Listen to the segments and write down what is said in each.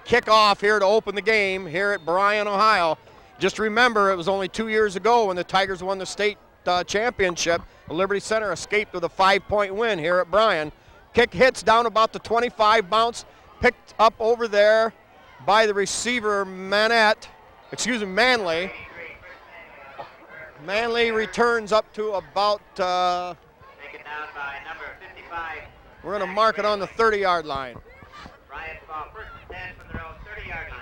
kickoff here to open the game here at Bryan, Ohio. Just remember, it was only 2 years ago when the Tigers won the state championship. The Liberty Center escaped with a 5-point win here at Bryan. Kick hits down about the 25, bounce picked up over there by the receiver Manley. Manley returns up to about, we're going to mark it on the 30-yard line. Bryan's ball, first and 10 from their own 30-yard line.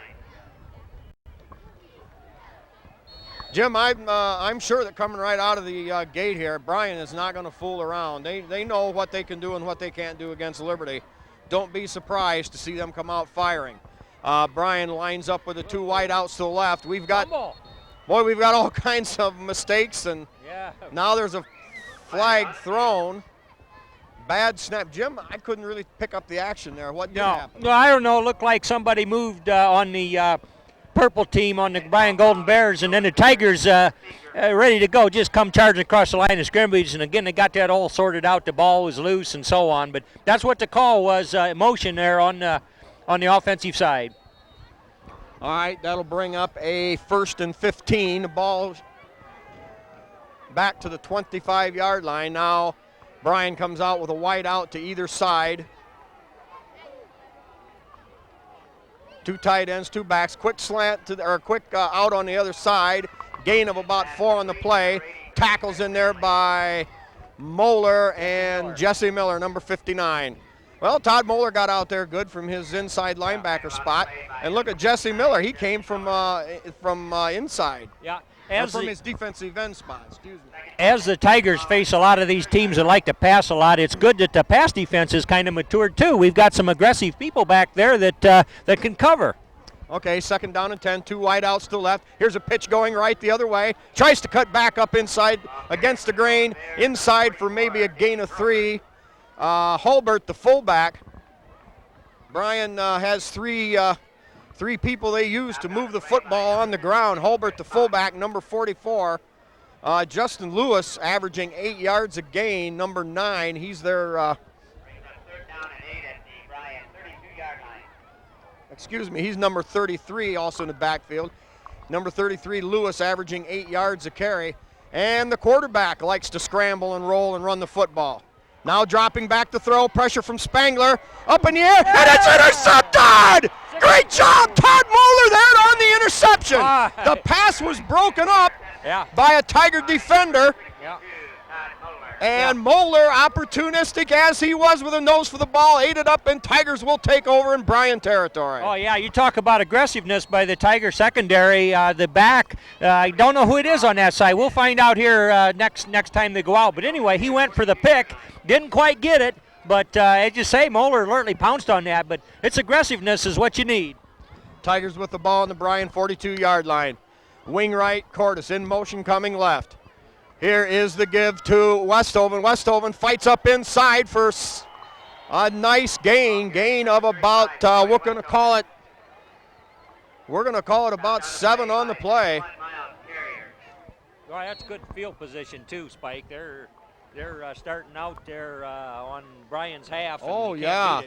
Jim, I'm sure that coming right out of the gate here, Bryan is not going to fool around. They know what they can do and what they can't do against Liberty. Don't be surprised to see them come out firing. Bryan lines up with the two wide outs to the left. We've got all kinds of mistakes, and now there's a flag thrown. Bad snap. Jim, I couldn't really pick up the action there. What did happen? No, I don't know. It looked like somebody moved on the purple team on the Bryan Golden Bears, and then the Tigers ready to go, just come charging across the line of scrimmage, and again, they got that all sorted out. The ball was loose and so on, but that's what the call was, motion there on the offensive side. All right, that'll bring up a 1st and 15. The ball back to the 25-yard line. Now Bryan comes out with a wide out to either side. Two tight ends, two backs. Quick slant quick out on the other side. Gain of about 4 on the play. Tackles in there by Moeller and Jesse Miller, number 59. Well, Todd Moeller got out there good from his inside linebacker spot. And look at Jesse Miller. He came from inside. Yeah. From his defensive end spot, excuse me. As the Tigers face a lot of these teams that like to pass a lot, it's good that the pass defense is kind of matured too. We've got some aggressive people back there that can cover. Okay, 2nd down and 10, two wide outs to the left. Here's a pitch going right the other way. Tries to cut back up inside against the grain. Inside for maybe a gain of 3. Hulbert, the fullback. Bryan has three people they use to move the football on the ground. Hulbert, the fullback, number 44. Justin Lewis averaging 8 yards a gain, number 9. He's their, 3rd down and 8 at the Bryan 32-yard line. Excuse me, he's number 33, also in the backfield. Number 33, Lewis, averaging 8 yards a carry. And the quarterback likes to scramble and roll and run the football. Now dropping back to throw, pressure from Spangler, up in the air, and it's intercepted! Great job, Todd Moeller there on the interception. The pass was broken up by a Tiger defender. And Moeller, opportunistic as he was with a nose for the ball, ate it up, and Tigers will take over in Bryan territory. Oh, yeah, you talk about aggressiveness by the Tiger secondary. The back, I don't know who it is on that side. We'll find out here next time they go out. But anyway, he went for the pick, didn't quite get it. But as you say, Moeller alertly pounced on that. But it's aggressiveness is what you need. Tigers with the ball on the Bryan 42-yard line. Wing right, Cordes in motion coming left. Here is the give to Westhoven. Westhoven fights up inside for a nice gain of about, we're going to call it about 7 on the play. Well, that's good field position too, Spike. They're starting out there on Bryan's half. Oh, yeah.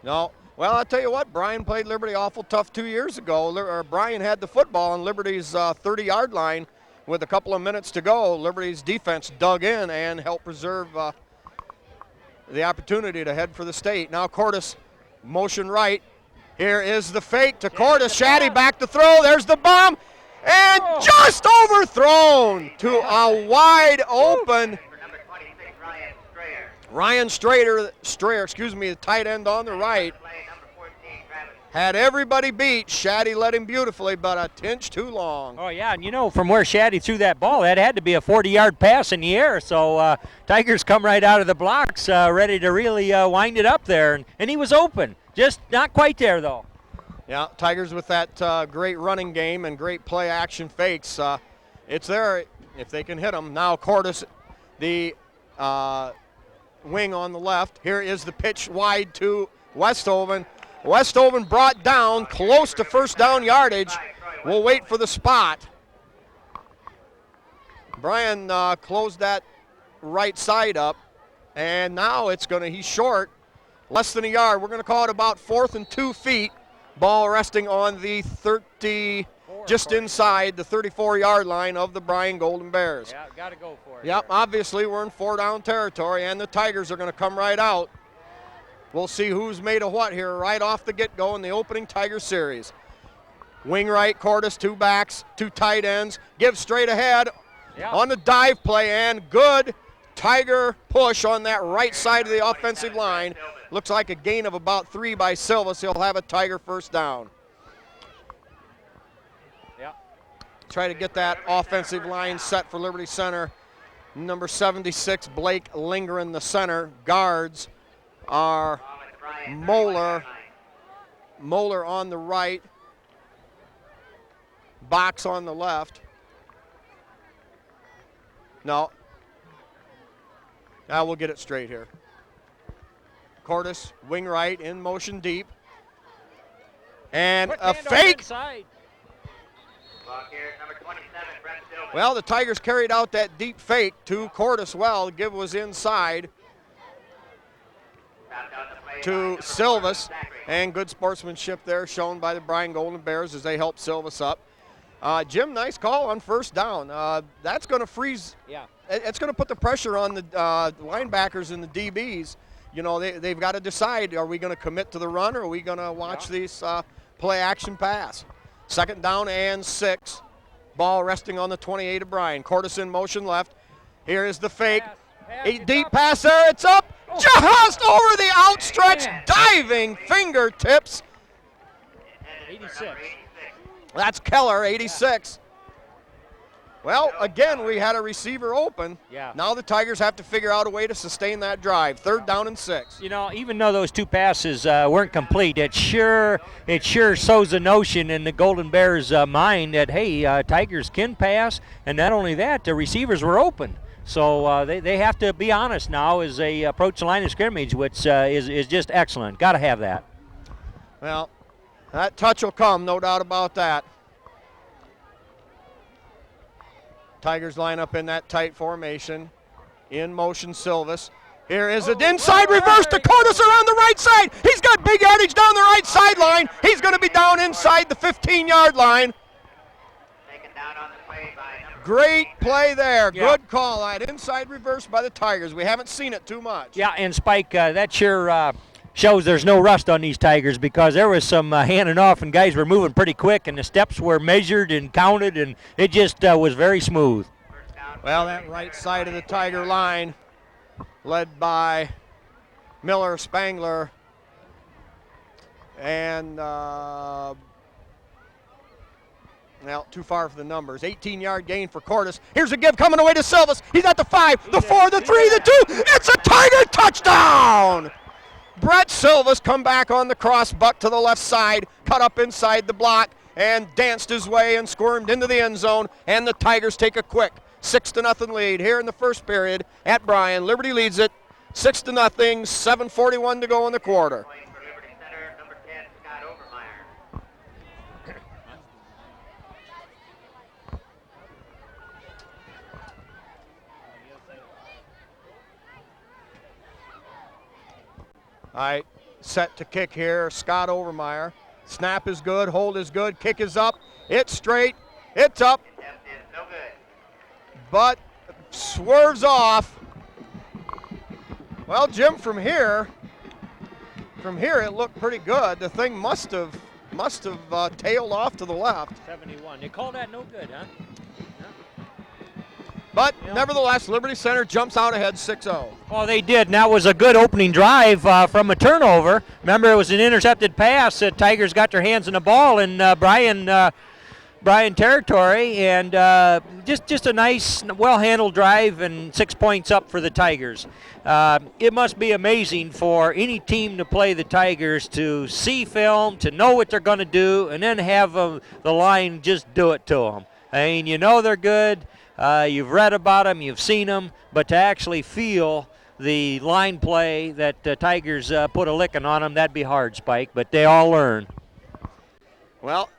No. Well, I'll tell you what, Bryan played Liberty awful tough 2 years ago. Bryan had the football on Liberty's 30-yard line. With a couple of minutes to go, Liberty's defense dug in and helped preserve the opportunity to head for the state. Now Cordes, motion right. Here is the fake to Cordes. Shaddy back to throw. There's the bomb. And just overthrown to a wide open Ryan Strayer, the tight end on the right. Had everybody beat. Shaddy led him beautifully, but a tinge too long. Oh, yeah, and from where Shaddy threw that ball, that had to be a 40-yard pass in the air. So Tigers come right out of the blocks ready to really wind it up there. And he was open, just not quite there, though. Yeah, Tigers with that great running game and great play action fakes. It's there if they can hit them. Now Cordes, the wing on the left. Here is the pitch wide to Westhoven. Westhoven brought down close to first down yardage. We'll wait for the spot. Bryan closed that right side up, and now he's short, less than a yard. We're going to call it about 4th and 2 feet Ball resting on the 30, just inside the 34-yard line of the Bryan Golden Bears. Yeah, got to go for it. Yep, obviously we're in 4-down territory, and the Tigers are going to come right out. We'll see who's made of what here right off the get-go in the opening Tiger series. Wing right, Cordes, 2 backs, 2 tight ends, give straight ahead on the dive play, and good Tiger push on that right side of the offensive line. Looks like a gain of about 3 by Silvas. He'll have a Tiger first down. Try to get that offensive line set for Liberty Center. Number 76, Blake Linger in the center. Guards are Moeller on the right, Box on the left. No. Now we'll get it straight here. Cordes, wing right, in motion deep. And a fake. Well, the Tigers carried out that deep fake to Cordes well. The give was inside to Silvas, and good sportsmanship there shown by the Bryan Golden Bears as they help Silvas up. Jim, nice call on first down. That's going to freeze. Yeah. It's going to put the pressure on the linebackers and the DBs. You know, they've got to decide, are we going to commit to the run, or are we going to watch these play action pass? 2nd down and 6. Ball resting on the 28 of Bryan. Cordes in motion left. Here is the fake. A deep pass there. It's up. Just over the outstretched diving fingertips. 86. That's Keller, 86. Well, again, we had a receiver open. Yeah. Now the Tigers have to figure out a way to sustain that drive. 3rd down and 6. You know, even though those 2 passes weren't complete, it sure sows the notion in the Golden Bears' mind that, hey, Tigers can pass, and not only that, the receivers were open. So they have to be honest now as they approach the line of scrimmage, which is just excellent. Got to have that. Well, that touch will come, no doubt about that. Tigers line up in that tight formation. In motion, Silvas. Here is an inside reverse to Cordes around the right side. He's got big yardage down the right sideline. He's going to be down inside the 15-yard line. Great play there. Yeah. Good call. That inside reverse by the Tigers. We haven't seen it too much. Yeah, and Spike, that sure shows there's no rust on these Tigers, because there was some handing off and guys were moving pretty quick, and the steps were measured and counted, and it just was very smooth. Well, that right side of the Tiger line, led by Miller, Spangler, and well, too far for the numbers. 18-yard gain for Cordes. Here's a give coming away to Silvas. He's at the 5, the 4, the 3, the 2. It's a Tiger touchdown! Brett Silvas come back on the cross buck to the left side, cut up inside the block, and danced his way and squirmed into the end zone, and the Tigers take a quick 6-0 lead here in the first period at Bryan. Liberty leads it 6-0, 7:41 to go in the quarter. All right, set to kick here, Scott Overmeyer. Snap is good, hold is good, kick is up, it's straight, it's up, but swerves off. Well, Jim, from here it looked pretty good. The thing must have tailed off to the left. 71. They call that no good, huh? But nevertheless, Liberty Center jumps out ahead 6-0. Well, they did, and that was a good opening drive from a turnover. Remember, it was an intercepted pass. The Tigers got their hands on the ball in Bryan territory, and just a nice, well-handled drive, and 6 points up for the Tigers. It must be amazing for any team to play the Tigers, to see film, to know what they're going to do, and then have the line just do it to them. I mean, you know they're good. You've read about them, you've seen them, but to actually feel the line play that the Tigers put a licking on them, that'd be hard, Spike, but they all learn. Well,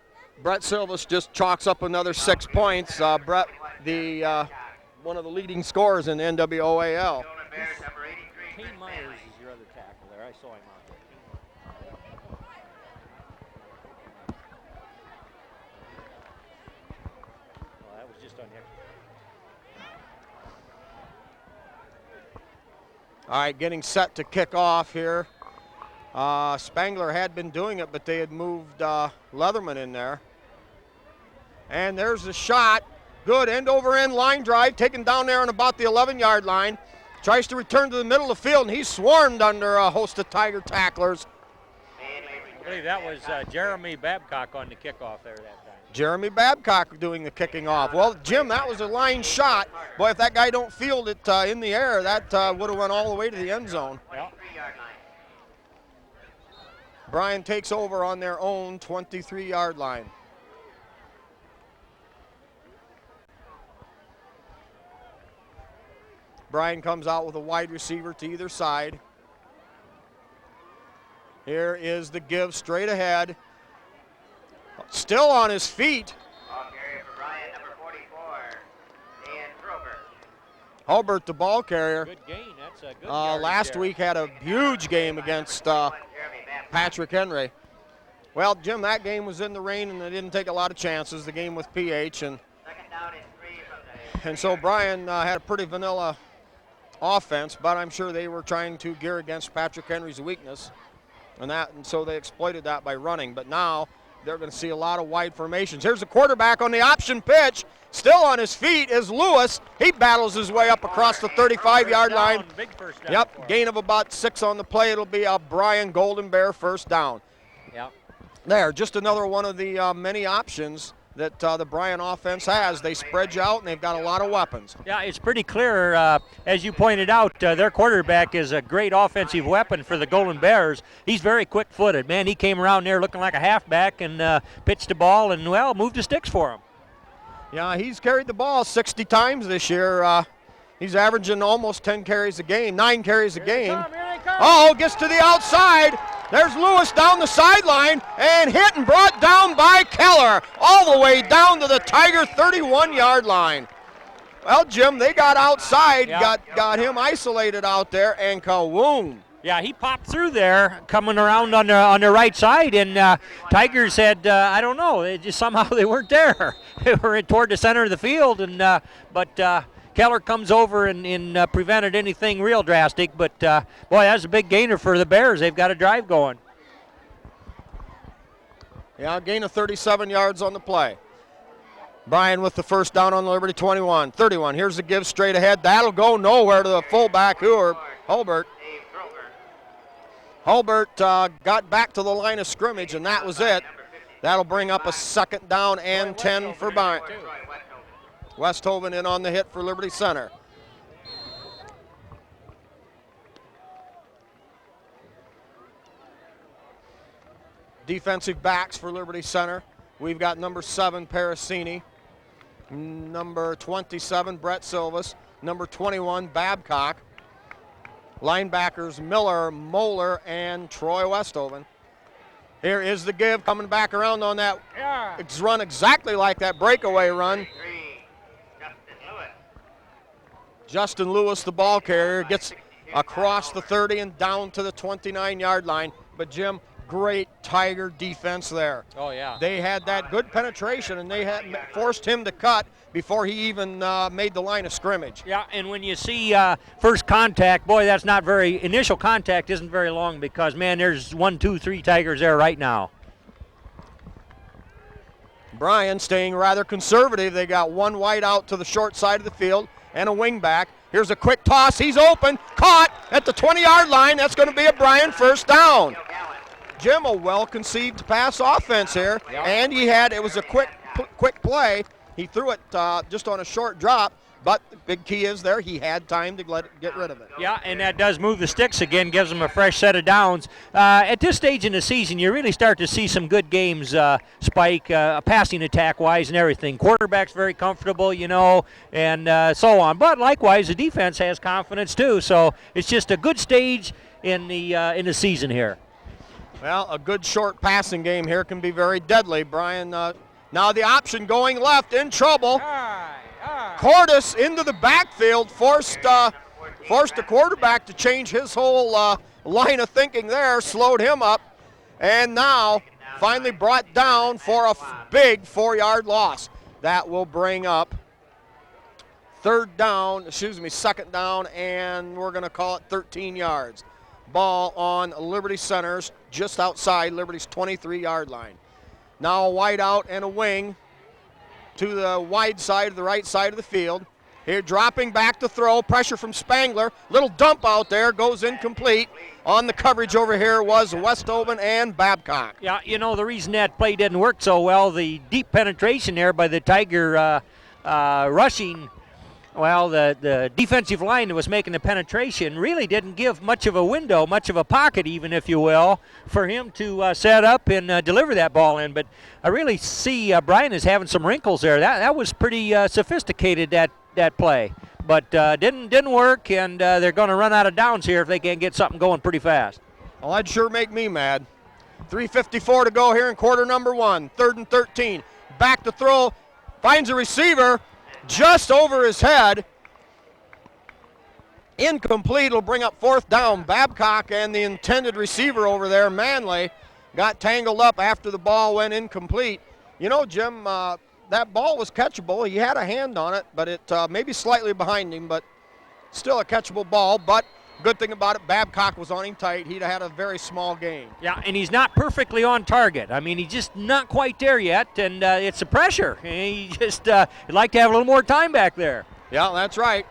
Brett Silvas just chalks up another 6 points. Brett, one of the leading scorers in the NWOAL. Kane Myers is your other tackle there. I saw him out there. All right, getting set to kick off here. Spangler had been doing it, but they had moved Leatherman in there. And there's the shot. Good end over end line drive, taken down there on about the 11-yard line. Tries to return to the middle of the field, and he's swarmed under a host of Tiger tacklers. I believe that was Jeremy Babcock on the kickoff there that time. Jeremy Babcock doing the kicking off. Well, Jim, that was a line shot. Boy, if that guy don't field it in the air, that would have went all the way to the end zone. Yeah. Bryan takes over on their own 23-yard line. Bryan comes out with a wide receiver to either side. Here is the give straight ahead. Still on his feet. Ball carrier for Bryan, number 44, Dan Trober. Hulbert, the ball carrier. Good gain. That's a good yardage Last there. week had a huge game against Jeremy Babcock. Patrick Henry. Well, Jim, that game was in the rain and they didn't take a lot of chances, the game with PH. Second down and 3 from the And so Bryan had a pretty vanilla offense, but I'm sure they were trying to gear against Patrick Henry's weakness. And so they exploited that by running. But now they're going to see a lot of wide formations. Here's the quarterback on the option pitch. Still on his feet is Lewis. He battles his way up across the 35-yard line. Big first down for Yep, him. gain of about 6 on the play. It'll be a Bryan Golden Bear first down. Yep. There, just another one of the many options that the Bryan offense has. They spread you out, and they've got a lot of weapons. Yeah, it's pretty clear, as you pointed out, their quarterback is a great offensive weapon for the Golden Bears. He's very quick-footed, man. He came around there looking like a halfback and pitched the ball and, well, moved the sticks for him. Yeah, he's carried the ball 60 times this year. He's averaging almost 10 carries a game, 9 carries a game. Oh, gets to the outside. There's Lewis down the sideline and hit and brought down by Keller all the way down to the Tiger 31-yard line. Well, Jim, they got outside, Yeah. got him isolated out there, and kawoom. Yeah, he popped through there, coming around on the right side, and Tigers had, I don't know, they just somehow they weren't there. They were toward the center of the field, and but Keller comes over and prevented anything real drastic. But, boy, that's a big gainer for the Bears. They've got a drive going. Yeah, gain of 37 yards on the play. Bryan with the first down on the Liberty 21. 31, here's the give straight ahead. That'll go nowhere to the fullback, Hulbert. Dave Trober. Hulbert got back to the line of scrimmage, and that was it. That'll bring up a second down and 10 for Bryan. Westhoven in on the hit for Liberty Center. Defensive backs for Liberty Center. We've got number 7, Parasini. Number 27, Brett Silvas. Number 21, Babcock. Linebackers Miller, Moeller, and Troy Westhoven. Here is the give, coming back around on that. It's run exactly like that breakaway run. 3, Justin Lewis. Justin Lewis, the ball carrier, gets across the 30 and down to the 29-yard line. But, Jim, great Tiger defense there. Oh, yeah. They had that good penetration, and they had forced him to cut before he even made the line of scrimmage. Yeah, and when you see first contact, boy, that's not very, initial contact isn't very long because, man, there's 1, 2, 3 Tigers there right now. Bryan staying rather conservative. They got one wide out to the short side of the field and a wing back. Here's a quick toss. He's open, caught at the 20-yard line. That's going to be a Bryan first down. Jim, a well-conceived pass offense here, and it was a quick play. He threw it just on a short drop, but the big key is there, he had time to get rid of it. Yeah, and that does move the sticks again, gives them a fresh set of downs. At this stage in the season, you really start to see some good games, Spike, passing attack-wise and everything. Quarterback's very comfortable, and so on. But likewise, the defense has confidence too, so it's just a good stage in the season here. Well, a good short passing game here can be very deadly. Bryan, now the option going left, in trouble. Cordes into the backfield, forced the quarterback to change his whole line of thinking there, slowed him up, and now finally brought down for a big 4-yard loss. That will bring up second down, and we're going to call it 13 yards. Ball on Liberty Center's just outside Liberty's 23-yard line. Now a wide out and a wing to the wide side, the right side of the field. Here dropping back to throw, pressure from Spangler. Little dump out there, goes incomplete. On the coverage over here was Westoven and Babcock. Yeah, you know, the reason that play didn't work so well, the deep penetration there by the Tiger rushing, well, the defensive line that was making the penetration really didn't give much of a window, much of a pocket even, if you will, for him to set up and deliver that ball in. But I really see Bryan is having some wrinkles there. That was pretty sophisticated, that play. But didn't work, and they're going to run out of downs here if they can't get something going pretty fast. Well, that'd sure make me mad. 3:54 to go here in quarter number 1. 3rd and 13. Back to throw. Finds a receiver just over his head. Incomplete. It'll bring up 4th down. Babcock and the intended receiver over there, Manley, got tangled up after the ball went incomplete. You know, Jim, that ball was catchable. He had a hand on it, but it maybe slightly behind him, but still a catchable ball. But good thing about it, Babcock was on him tight. He'd have had a very small gain. Yeah, and he's not perfectly on target. I mean, he's just not quite there yet, and it's the pressure. He just he'd like to have a little more time back there. Yeah, that's right.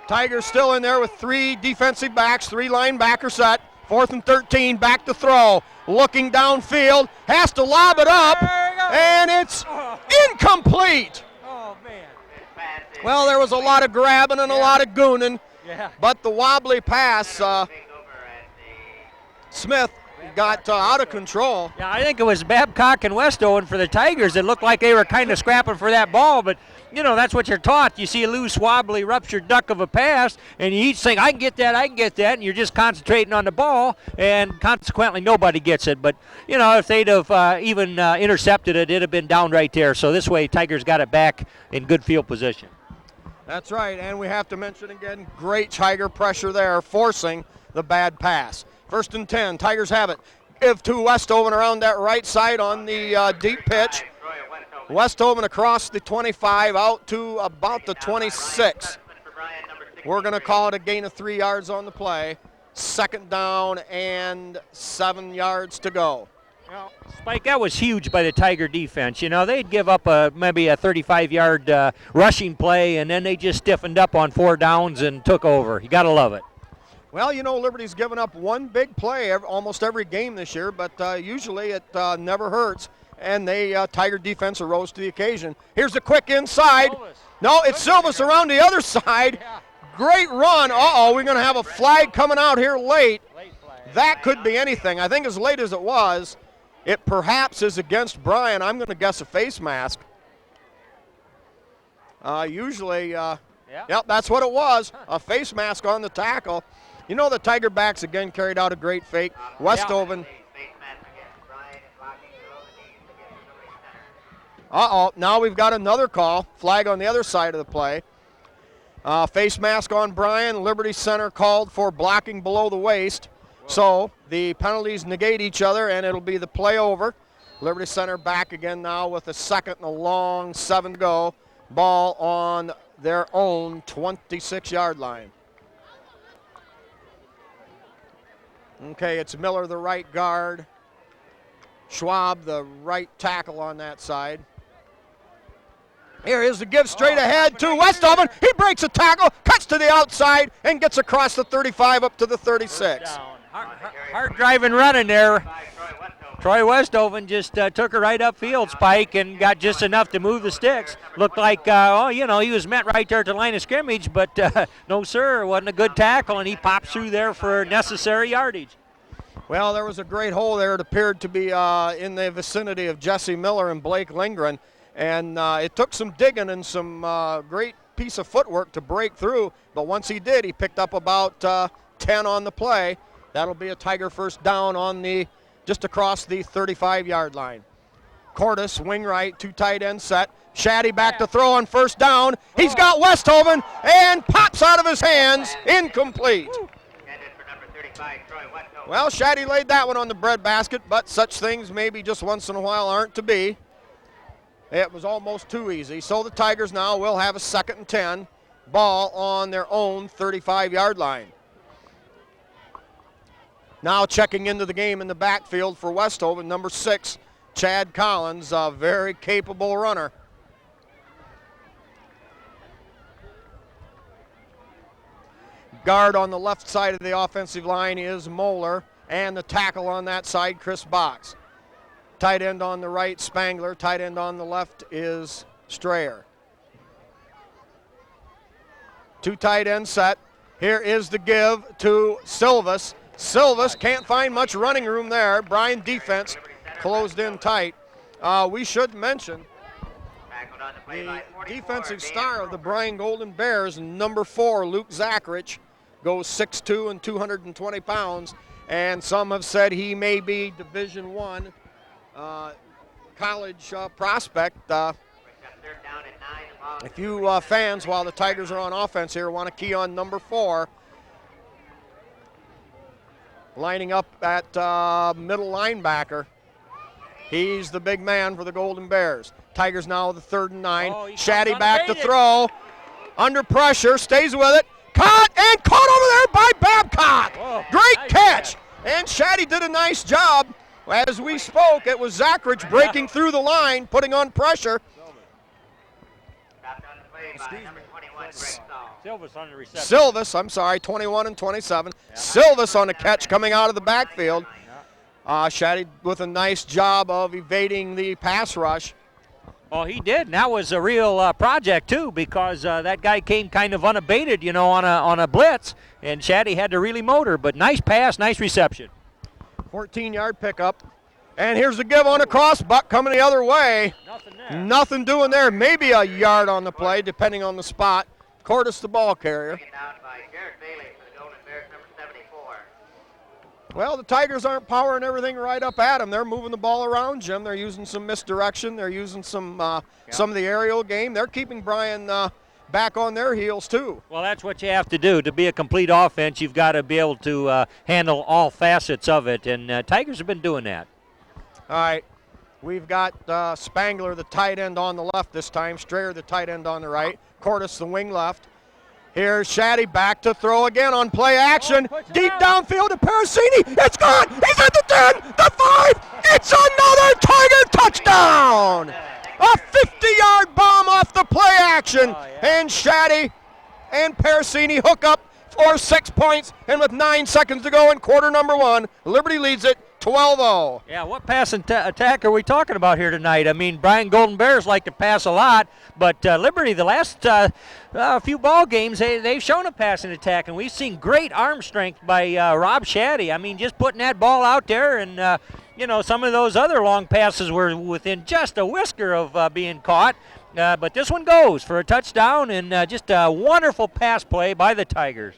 Tigers still in there with 3 defensive backs, 3 linebacker set. 4th and 13, back to throw. Looking downfield, has to lob it up, and it's incomplete. Oh, man. Well, there was a lot of grabbing and a lot of gooning, Yeah. but the wobbly pass, Smith got out of control. Yeah, I think it was Babcock and Westoven for the Tigers. It looked like they were kind of scrapping for that ball, but, you know, that's what you're taught. You see a loose, wobbly, ruptured duck of a pass, and you each think, I can get that, and you're just concentrating on the ball, and consequently nobody gets it. But, you know, if they'd have even intercepted it, it'd have been down right there. So this way, Tigers got it back in good field position. That's right, and we have to mention again, great Tiger pressure there, forcing the bad pass. 1st and 10, Tigers have it. Give to Westoven around that right side on the deep pitch. Westoven across the 25 out to about the 26. We're going to call it a gain of 3 yards on the play. 2nd down and 7 yards to go. Well, Spike, that was huge by the Tiger defense. You know, they'd give up maybe a 35-yard rushing play, and then they just stiffened up on 4 downs and took over. You got to love it. Well, you know, Liberty's given up one big play almost every game this year, but usually it never hurts. And Tiger defense arose to the occasion. Here's a quick inside. Silvas. No, it's Silvas around the other side. Yeah. Great run. Uh-oh, we're going to have a flag coming out here late. Late flag. That could be anything. I think as late as it was, it perhaps is against Bryan. I'm going to guess a face mask. Usually, yep, that's what it was, a face mask on the tackle. You know, the Tiger backs again carried out a great fake. Westoven. Uh-oh, now we've got another call. Flag on the other side of the play. Face mask on Bryan. Liberty Center called for blocking below the waist. So the penalties negate each other, and it'll be the play over. Liberty Center back again now with a 2nd and a long 7 to go. Ball on their own 26-yard line. Okay, it's Miller, the right guard. Schwab, the right tackle on that side. Here is the give straight ahead to Westoven. He breaks a tackle, cuts to the outside, and gets across the 35 up to the 36. Hard driving running there. Troy Westoven just took her right upfield, Spike, and got just enough to move the sticks. Looked like, he was met right there at the line of scrimmage, but no, sir, it wasn't a good tackle, and he pops through there for necessary yardage. Well, there was a great hole there. It appeared to be in the vicinity of Jesse Miller and Blake Lindgren, and it took some digging and some great piece of footwork to break through, but once he did, he picked up about 10 on the play. That'll be a Tiger first down on just across the 35-yard line. Cordes, wing right, 2 tight end set. Shaddy back to throw on 1st down. He's got Westoven and pops out of his hands, incomplete. Well, Shaddy laid that one on the breadbasket, but such things maybe just once in a while aren't to be. It was almost too easy. So the Tigers now will have a 2nd and 10 ball on their own 35-yard line. Now checking into the game in the backfield for Westhoven, number 6, Chad Collins, a very capable runner. Guard on the left side of the offensive line is Moeller, and the tackle on that side, Chris Box. Tight end on the right, Spangler. Tight end on the left is Strayer. 2 tight end set. Here is the give to Silvas. Silvas can't find much running room there. Bryan defense closed in tight. We should mention the defensive star of the Bryan Golden Bears, number 4, Luke Zachrich, goes 6'2" and 220 pounds, and some have said he may be Division I college prospect. If you fans, while the Tigers are on offense here, want to key on number 4, lining up at middle linebacker, he's the big man for the Golden Bears. Tigers now with the 3rd and 9. Shaddy back to throw. Under pressure, stays with it. Caught over there by Babcock. Whoa, Great nice catch. catch. And Shaddy did a nice job. As we spoke, it was Zachrich breaking through the line, putting on pressure. Silvas on the reception. Silvas, 21 and 27. Silvas on the catch coming out of the backfield. Shaddy with a nice job of evading the pass rush. Oh, he did, and that was a real project too, because that guy came kind of unabated, on a blitz, and Shaddy had to really motor. But nice pass, nice reception. 14-yard pickup. And here's the give on a cross, Buck coming the other way. Nothing there. Nothing doing there. Maybe a yard on the play, depending on the spot. Cordes the ball carrier. Well, the Tigers aren't powering everything right up at them. They're moving the ball around, Jim. They're using some misdirection. They're using some of the aerial game. They're keeping Bryan back on their heels, too. Well, that's what you have to do. To be a complete offense, you've got to be able to handle all facets of it, and Tigers have been doing that. All right. We've got Spangler, the tight end, on the left this time. Strayer, the tight end, on the right. Cordes, the wing left. Here's Shaddy back to throw again on play action. Deep downfield to Parasini. It's gone. He's at the 10, the 5. It's another Tiger touchdown. A 50-yard bomb off the play action. And Shaddy and Parasini hook up for 6 points. And with 9 seconds to go in quarter number 1, Liberty leads it 12-0. Yeah, what pass attack are we talking about here tonight? I mean, Bryan Golden Bears like to pass a lot, but Liberty, the last few ball games, they've shown a passing attack, and we've seen great arm strength by Rob Shaddy. I mean, just putting that ball out there, and some of those other long passes were within just a whisker of being caught. But this one goes for a touchdown, and just a wonderful pass play by the Tigers.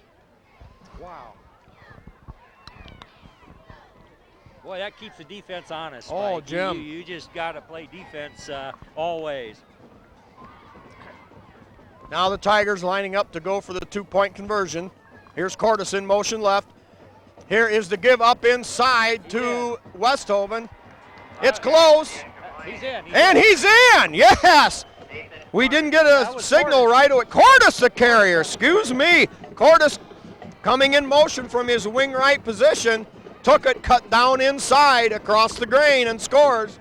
Boy, that keeps the defense honest. Oh, Mike. Jim. You just got to play defense always. Now the Tigers lining up to go for the 2-point conversion. Here's Cordes in motion left. Here is the give up inside to Westhoven. It's close. He's in. He's in. Yes. We didn't get a signal right away. Cordes, the carrier. Excuse me. Cordes coming in motion from his wing right position. Took it, cut down inside across the grain, and scores.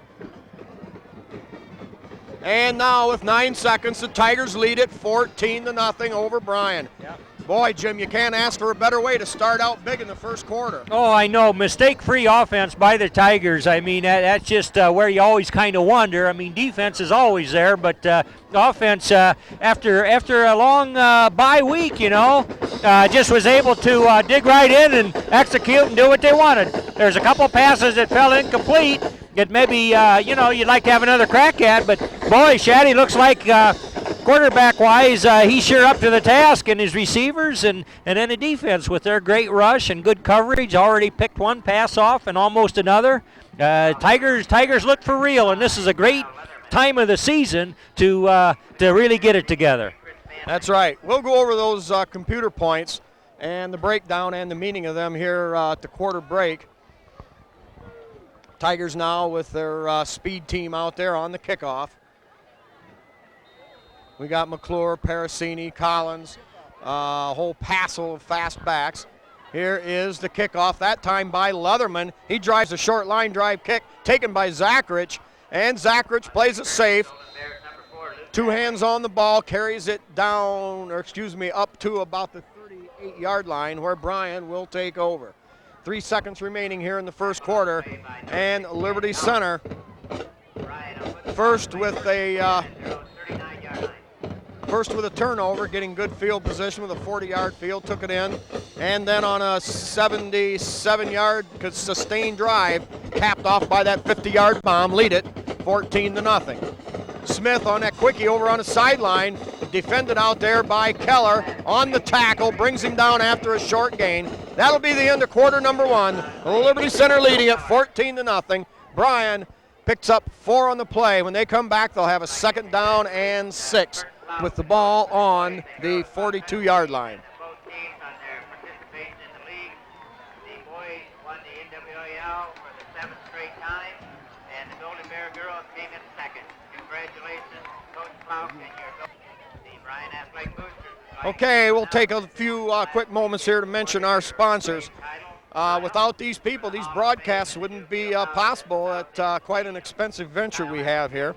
And now with 9 seconds, the Tigers lead it 14-0 over Bryan. Yep. Boy, Jim, you can't ask for a better way to start out big in the first quarter. Oh, I know. Mistake-free offense by the Tigers. I mean, that's just where you always kind of wonder. I mean, defense is always there, but offense, after a long bye week, just was able to dig right in and execute and do what they wanted. There's a couple passes that fell incomplete that maybe, you'd like to have another crack at, but boy, Shaddy looks like quarterback-wise, he's sure up to the task, and his receivers and then the defense with their great rush and good coverage already picked one pass off and almost another. Tigers look for real, and this is a great time of the season to really get it together. That's right. We'll go over those computer points and the breakdown and the meaning of them here at the quarter break. Tigers now with their speed team out there on the kickoff. We got McClure, Parasini, Collins, a whole passel of fast backs. Here is the kickoff, that time by Leatherman. He drives a short line drive kick, taken by Zacharich, and Zacharich plays it safe. 2 hands on the ball, carries it down, or excuse me, up to about the 38-yard line where Bryan will take over. 3 seconds remaining here in the first quarter, and Liberty Center first with a turnover, getting good field position with a 40-yard field, took it in, and then on a 77-yard sustained drive, capped off by that 50-yard bomb, lead it 14-0. Smith on that quickie over on the sideline, defended out there by Keller on the tackle, brings him down after a short gain. That'll be the end of quarter number 1. Liberty Center leading it 14-0. Bryan picks up 4 on the play. When they come back, they'll have a 2nd down and 6 with the ball on the 42-yard line. Both teams on their participation in the league. The boys won the NWAL for the 7th straight time, and the Golden Bear girls came in 2nd. Congratulations, Coach Flauk, and the Bryan Athletic Boosters. Okay, we'll take a few quick moments here to mention our sponsors. Without these people, these broadcasts wouldn't be possible at quite an expensive venture we have here.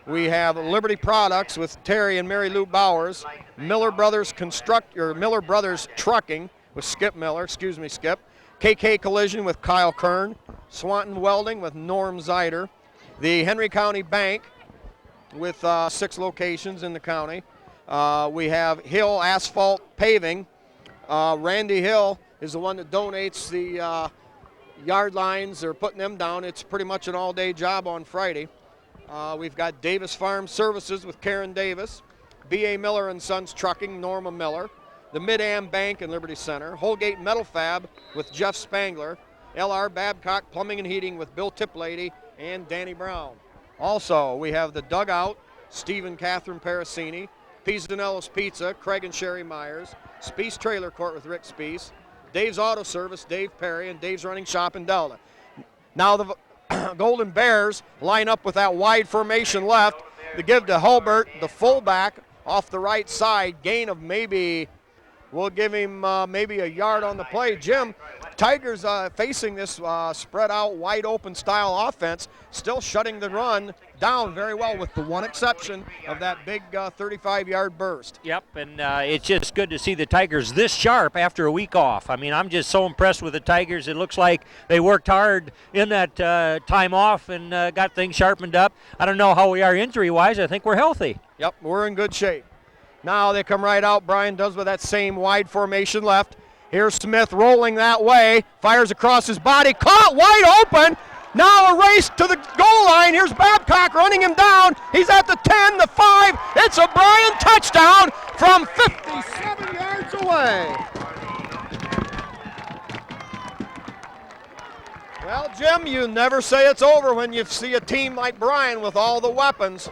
We have Liberty Products with Terry and Mary Lou Bowers, Miller Brothers Trucking with Skip Miller, excuse me, Skip, KK Collision with Kyle Kern, Swanton Welding with Norm Zeider, the Henry County Bank with 6 locations in the county. We have Hill Asphalt Paving. Randy Hill is the one that donates the yard lines. They're putting them down. It's pretty much an all-day job on Friday. We've got Davis Farm Services with Karen Davis, B.A. Miller and Sons Trucking, Norma Miller, the Mid-Am Bank and Liberty Center, Holgate Metal Fab with Jeff Spangler, L.R. Babcock Plumbing and Heating with Bill Tiplady and Danny Brown. Also, we have the Dugout, Steve and Catherine Parasini, Pisanello's Pizza, Craig and Sherry Myers, Speece Trailer Court with Rick Speece, Dave's Auto Service, Dave Perry, and Dave's Running Shop in Delta. Now the Golden Bears line up with that wide formation left. They give to Hulbert, the fullback, off the right side. Gain of maybe, we'll give him maybe a yard on the play. Jim, Tigers facing this spread out, wide open style offense, still shutting the run down very well with the one exception of that big 35-yard burst. Yep, and it's just good to see the Tigers this sharp after a week off. I mean, I'm just so impressed with the Tigers. It looks like they worked hard in that time off and got things sharpened up. I don't know how we are injury-wise. I think we're healthy. Yep, we're in good shape. Now they come right out. Bryan does with that same wide formation left. Here's Smith rolling that way, fires across his body, caught wide open. Now a race to the goal line. Here's Babcock running him down. He's at the 10, the 5. It's a Bryan touchdown from 57 yards away. Well, Jim, you never say it's over when you see a team like Bryan with all the weapons.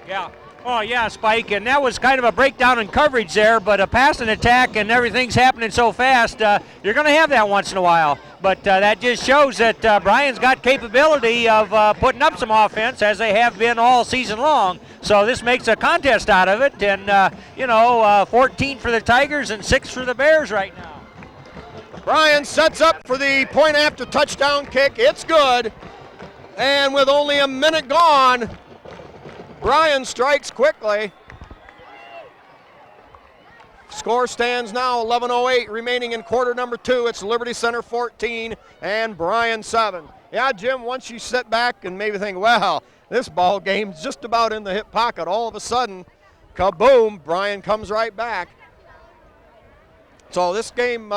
Yeah. Oh, yeah, Spike, and that was kind of a breakdown in coverage there, but a pass and attack and everything's happening so fast, you're going to have that once in a while. But that just shows that Bryan's got capability of putting up some offense, as they have been all season long. So this makes a contest out of it, and, 14 for the Tigers and 6 for the Bears right now. Bryan sets up for the point after touchdown kick. It's good. And with only a minute gone, Bryan strikes quickly. Score stands now 11:08 remaining in quarter number 2. It's Liberty Center 14 and Bryan 7. Yeah, Jim, once you sit back and maybe think, well, this ball game's just about in the hip pocket, all of a sudden, kaboom, Bryan comes right back. So this game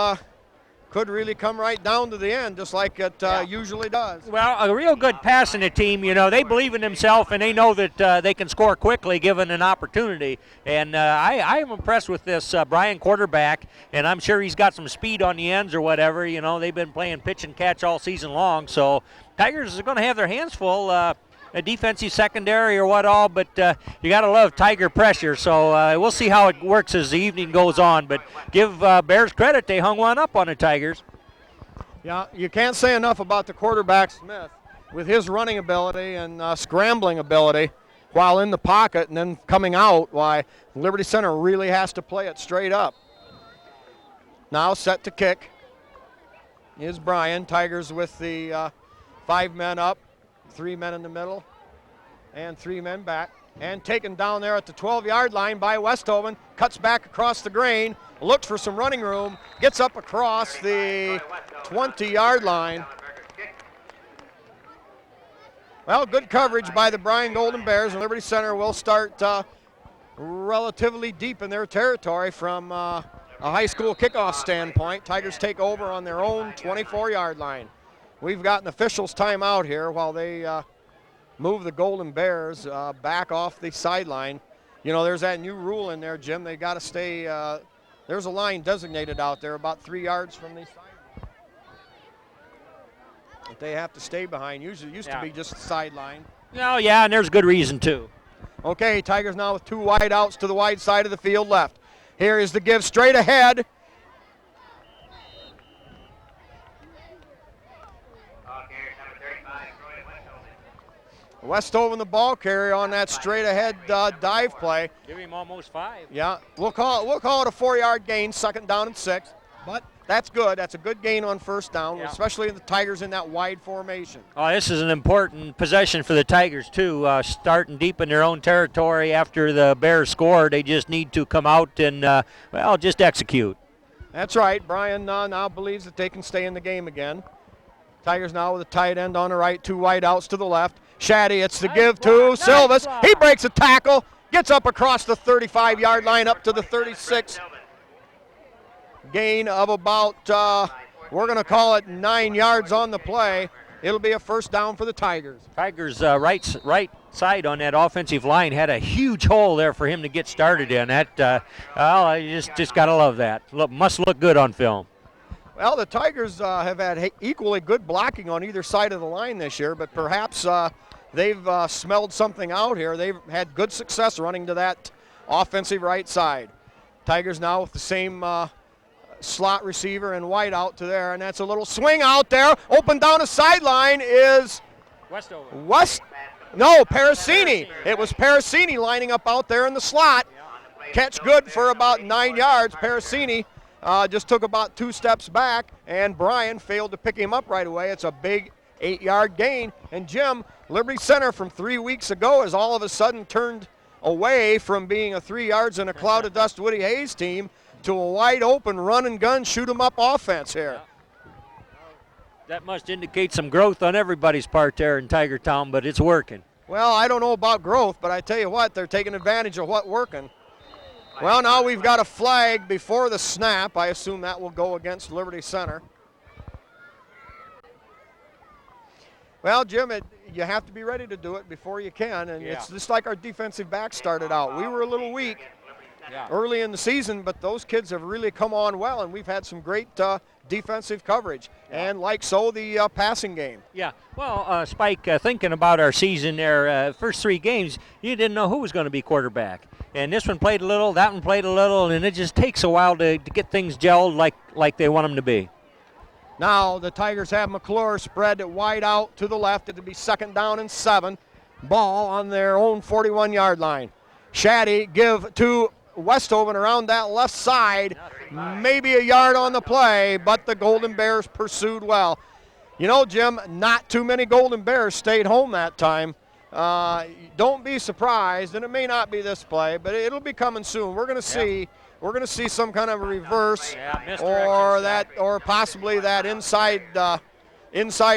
could really come right down to the end, just like it usually does. Well, a real good passing team. They believe in themselves, and they know that they can score quickly given an opportunity. And I am impressed with this Bryan quarterback, and I'm sure he's got some speed on the ends or whatever. They've been playing pitch and catch all season long. So Tigers are going to have their hands full. A defensive secondary or what all, but you got to love Tiger pressure. So we'll see how it works as the evening goes on. But give Bears credit, they hung one up on the Tigers. Yeah, you can't say enough about the quarterback Smith with his running ability and scrambling ability. while in the pocket and then coming out, why Liberty Center really has to play it straight up. Now set to kick is Bryan. Tigers with the 5 men up, 3 men in the middle, and 3 men back. And taken down there at the 12-yard line by Westhoven. Cuts back across the grain, looks for some running room, gets up across the 20-yard line. Well, good coverage by the Bryan Golden Bears, and Liberty Center will start relatively deep in their territory from a high school kickoff standpoint. Tigers take over on their own 24-yard line. We've got an officials timeout here while they move the Golden Bears back off the sideline. You know, there's that new rule in there, Jim. They got to stay, there's a line designated out there about 3 yards from the sideline that they have to stay behind. Usually it used to be just the sideline. Oh, yeah, and there's good reason, too. Okay, Tigers now with 2 wide outs to the wide side of the field left. Here is the give straight ahead. Westhoven the ball carrier on that straight ahead dive play. Give him almost 5. Yeah, we'll call it a 4-yard gain, 2nd down and 6. But that's good. That's a good gain on 1st down, especially the Tigers in that wide formation. Oh, this is an important possession for the Tigers, too. Starting deep in their own territory after the Bears score, they just need to come out and, well, just execute. That's right. Bryan now believes that they can stay in the game again. Tigers now with a tight end on the right, 2 wide outs to the left. Shaddy, it's the give to Silvas. He breaks a tackle, gets up across the 35-yard line up to the 36. Gain of about, we're going to call it 9 yards on the play. It'll be a 1st down for the Tigers. Tigers' right side on that offensive line had a huge hole there for him to get started in. That, well, you just got to love that. Must look good on film. Well, the Tigers have had equally good blocking on either side of the line this year, but perhaps they've smelled something out here. They've had good success running to that offensive right side. Tigers now with the same slot receiver and wide out to there, and that's a little swing out there. Open down the sideline is Parasini. It was Parasini lining up out there in the slot. Catch good for about 9 yards. Parasini just took about 2 steps back, and Bryan failed to pick him up right away. It's a big 8-yard gain. And Jim, Liberty Center from 3 weeks ago has all of a sudden turned away from being a 3 yards in a cloud of dust Woody Hayes team to a wide open run and gun, shoot 'em up offense here. That must indicate some growth on everybody's part there in Tiger Town, but it's working. Well, I don't know about growth, but I tell you what, they're taking advantage of what's working. Well, now we've got a flag before the snap. I assume that will go against Liberty Center. Well, Jim, you have to be ready to do it before you can, and it's just like our defensive back started out. We were a little weak early in the season, but those kids have really come on well, and we've had some great defensive coverage, and like so, the passing game. Yeah, well, Spike, thinking about our season there, first 3 games, you didn't know who was going to be quarterback. And this one played a little, that one played a little, and it just takes a while to get things gelled like they want them to be. Now the Tigers have McClure spread it wide out to the left. It'll be 2nd down and 7. Ball on their own 41-yard line. Shaddy give to Westhoven around that left side. Maybe a yard on the play, but the Golden Bears pursued well. You know, Jim, not too many Golden Bears stayed home that time. Don't be surprised, and it may not be this play, but it'll be coming soon. We're going to see. We're going to see some kind of a reverse, or possibly that inside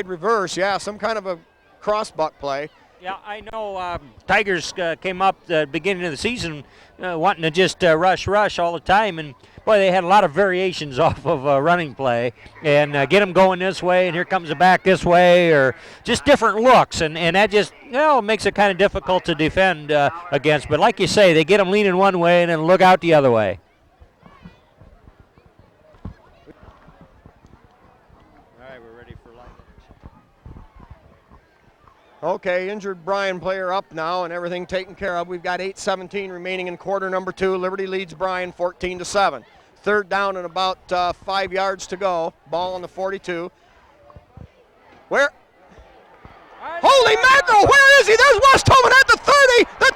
reverse. Yeah, some kind of a crossbuck play. Yeah, I know Tigers came up the beginning of the season wanting to just rush all the time, and boy, they had a lot of variations off of running play and get them going this way, and here comes the back this way, or just different looks, and that just makes it kind of difficult to defend against. But like you say, they get them leaning one way and then look out the other way. Okay, injured Bryan player up now and everything taken care of. We've got 8:17 remaining in quarter number 2. Liberty leads Bryan 14-7. 3rd down and about 5 yards to go. Ball on the 42. Where? Holy mackerel, where is he? There's Westhoven at the 30, the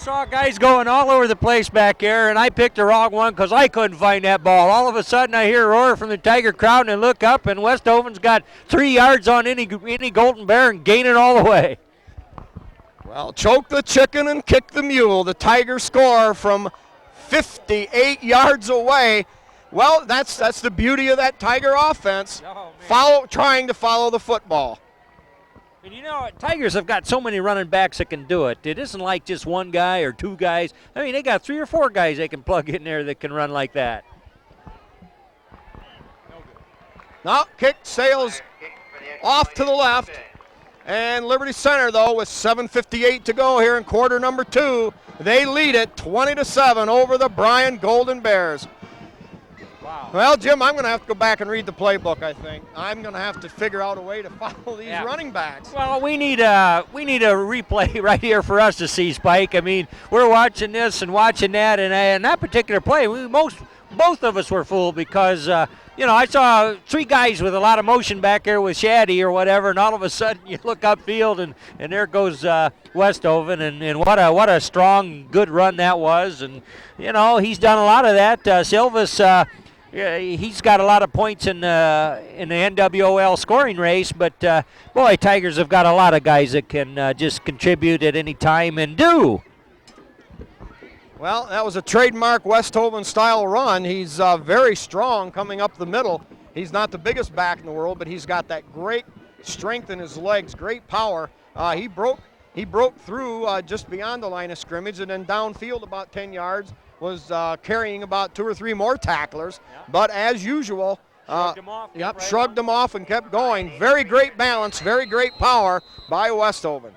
saw guys going all over the place back there, and I picked the wrong one because I couldn't find that ball. All of a sudden, I hear a roar from the Tiger crowd, and I look up, and Westhoven's got 3 yards on any Golden Bear and gaining all the way. Well, choke the chicken and kick the mule. The Tigers score from 58 yards away. Well, that's the beauty of that Tiger offense. Trying to follow the football. And you know, Tigers have got so many running backs that can do it. It isn't like just one guy or 2 guys. I mean, they got 3 or 4 guys they can plug in there that can run like that. Now, kick sails off to the left. And Liberty Center, though, with 7:58 to go here in quarter number 2, they lead it 20-7 over the Bryan Golden Bears. Wow. Well, Jim, I'm going to have to go back and read the playbook, I think. I'm going to have to figure out a way to follow these running backs. Well, we need a replay right here for us to see, Spike. I mean, we're watching this and watching that, and that particular play, both of us were fooled because, you know, I saw 3 guys with a lot of motion back there with Shaddy or whatever, and all of a sudden you look upfield, and there goes Westhoven, and what a strong, good run that was. And, you know, he's done a lot of that. Silvis, he's got a lot of points in the NWOL scoring race, but, boy, Tigers have got a lot of guys that can just contribute at any time and do. Well, that was a trademark Westhoven-style run. He's very strong coming up the middle. He's not the biggest back in the world, but he's got that great strength in his legs, great power. He broke through just beyond the line of scrimmage, and then downfield about 10 yards was carrying about 2 or 3 more tacklers. Yep. But as usual, shrugged him off and kept going. Very great balance, very great power by Westhoven.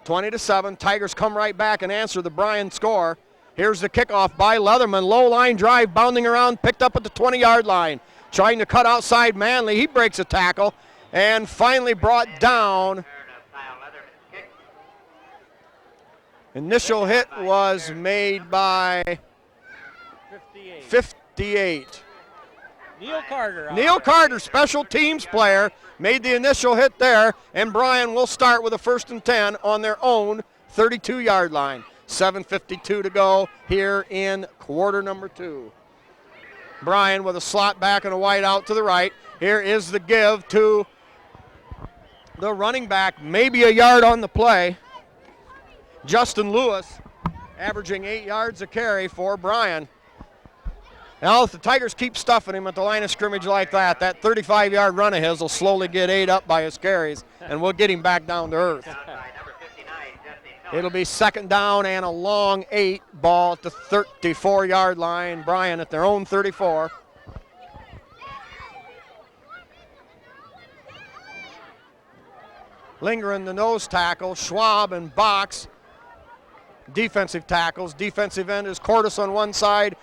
20-7, Tigers come right back and answer the Bryan score. Here's the kickoff by Leatherman. Low line drive, bounding around, picked up at the 20-yard line. Trying to cut outside Manley. He breaks a tackle and finally brought down. Initial hit was made by 58. Neil Carter, special teams player, made the initial hit there, and Bryan will start with a 1st and 10 on their own 32-yard line. 7:52 to go here in quarter number 2. Bryan with a slot back and a wide out to the right. Here is the give to the running back, maybe a yard on the play. Justin Lewis, averaging 8 yards a carry for Bryan. Now, if the Tigers keep stuffing him at the line of scrimmage like that, that 35-yard run of his will slowly get ate up by his carries, and we'll get him back down to earth. It'll be 2nd down and a long 8 ball at the 34-yard line. Bryan at their own 34. Lingering the nose tackle, Schwab and Box. Defensive tackles. Defensive end is Cordes on one side.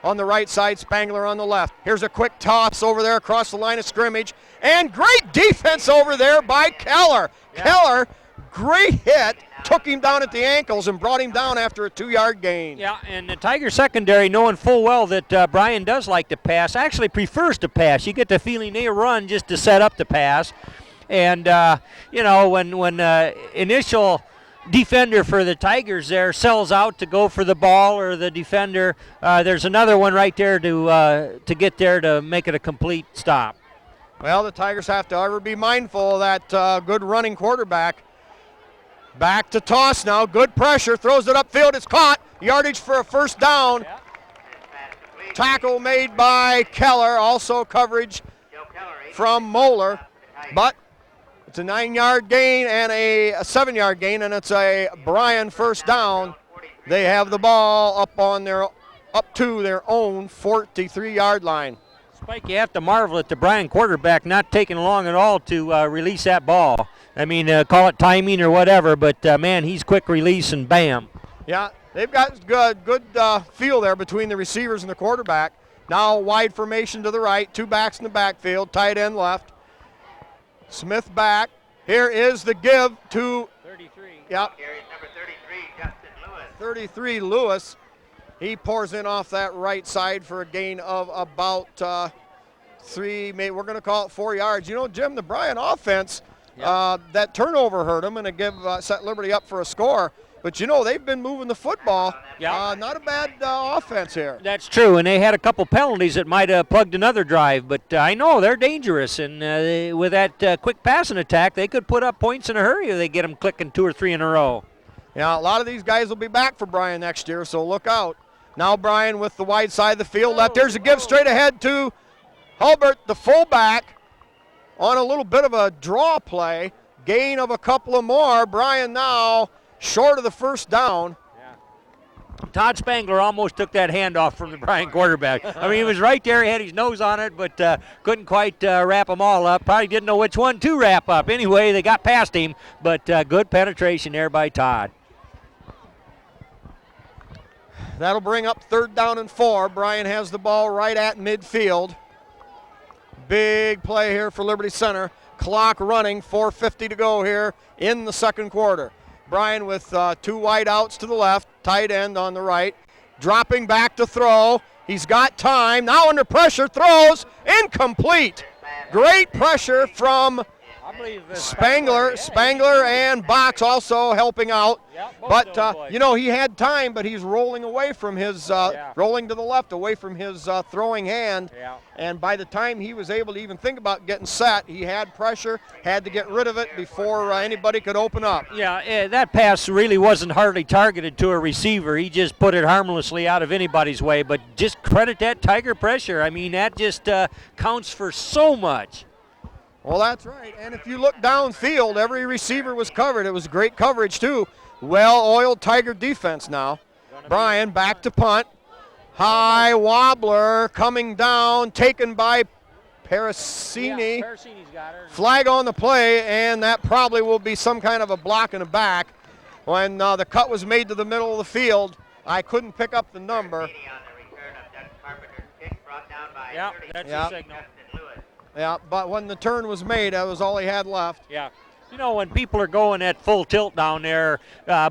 On the right side, Spangler on the left. Here's a quick toss over there across the line of scrimmage. And great defense over there by Keller. Yeah. Keller, great hit, took him down at the ankles and brought him down after a 2-yard gain. Yeah, and the Tiger secondary, knowing full well that Bryan does like to pass, actually prefers to pass. You get the feeling they run just to set up the pass. And, you know, when initial defender for the Tigers there sells out to go for the ball, or the defender, there's another one right there to get there to make it a complete stop. Well, the Tigers have to ever be mindful of that good running quarterback. Back to toss now, good pressure, throws it upfield, it's caught, yardage for a 1st down. Yeah. Tackle made by Keller, also coverage from Moeller, but it's a 9-yard gain and a 7-yard gain, and it's a Bryan 1st down. They have the ball up to their own 43-yard line. Spike, you have to marvel at the Bryan quarterback not taking long at all to release that ball. I mean, call it timing or whatever, but man, he's quick release and bam. Yeah, they've got good feel there between the receivers and the quarterback. Now wide formation to the right, 2 backs in the backfield, tight end left. Smith back. Here is the give to 33. Yep. Number 33, Justin Lewis. 33 Lewis. He pours in off that right side for a gain of about 3, maybe we're going to call it 4 yards. You know, Jim, the Bryan offense, that turnover hurt him and it set Liberty up for a score. But, you know, they've been moving the football. Yeah. Not a bad offense here. That's true, and they had a couple penalties that might have plugged another drive, but I know they're dangerous, and with that quick passing attack, they could put up points in a hurry if they get them clicking 2 or 3 in a row. Yeah, a lot of these guys will be back for Bryan next year, so look out. Now Bryan with the wide side of the field left. There's a give straight ahead to Hulbert, the fullback, on a little bit of a draw play. Gain of a couple of more. Bryan now short of the first down. Todd Spangler almost took that handoff from the Bryan quarterback. I mean, he was right there, he had his nose on it, but couldn't quite wrap them all up. Probably didn't know which one to wrap up. Anyway, they got past him, but good penetration there by Todd. That'll bring up 3rd down and 4. Bryan has the ball right at midfield. Big play here for Liberty Center. Clock running, 4:50 to go here in the second quarter. Bryan with 2 wide outs to the left, tight end on the right. Dropping back to throw. He's got time. Now under pressure, throws, incomplete. Great pressure from Spangler and Box also helping out. But, you know, he had time, but he's rolling away from his, rolling to the left, away from his throwing hand. And by the time he was able to even think about getting set, he had pressure, had to get rid of it before anybody could open up. Yeah, that pass really wasn't hardly targeted to a receiver. He just put it harmlessly out of anybody's way. But just credit that Tiger pressure. I mean, that just counts for so much. Well, that's right. And if you look downfield, every receiver was covered. It was great coverage, too. Well-oiled Tiger defense now. Bryan back to punt. High wobbler coming down, taken by Parasini. Yeah, Parasini's got her. Flag on the play, and that probably will be some kind of a block in the back. When the cut was made to the middle of the field, I couldn't pick up the number. Yeah, that's your signal. Yeah, but when the turn was made, that was all he had left. Yeah. You know, when people are going at full tilt down there,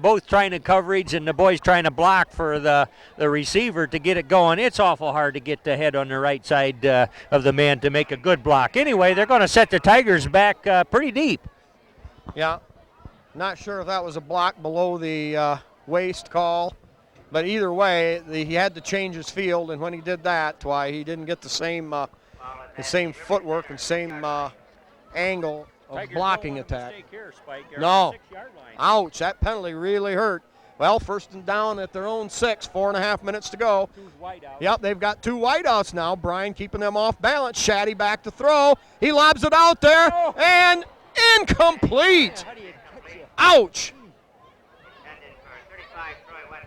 both trying to coverage and the boys trying to block for the receiver to get it going, it's awful hard to get the head on the right side of the man to make a good block. Anyway, they're going to set the Tigers back pretty deep. Yeah. Not sure if that was a block below the waist call. But either way, he had to change his field, and when he did that, why he didn't get the same footwork and same angle of Tigers blocking don't want attack. a mistake here, Spike. They're No. on the 6-yard line. Ouch, that penalty really hurt. Well, 1st and down at their own 6, 4.5 minutes to go. 2 wide out. Yep, they've got 2 wideouts now. Bryan keeping them off balance. Shaddy back to throw. He lobs it out there, and incomplete. How do you catch it? Ouch.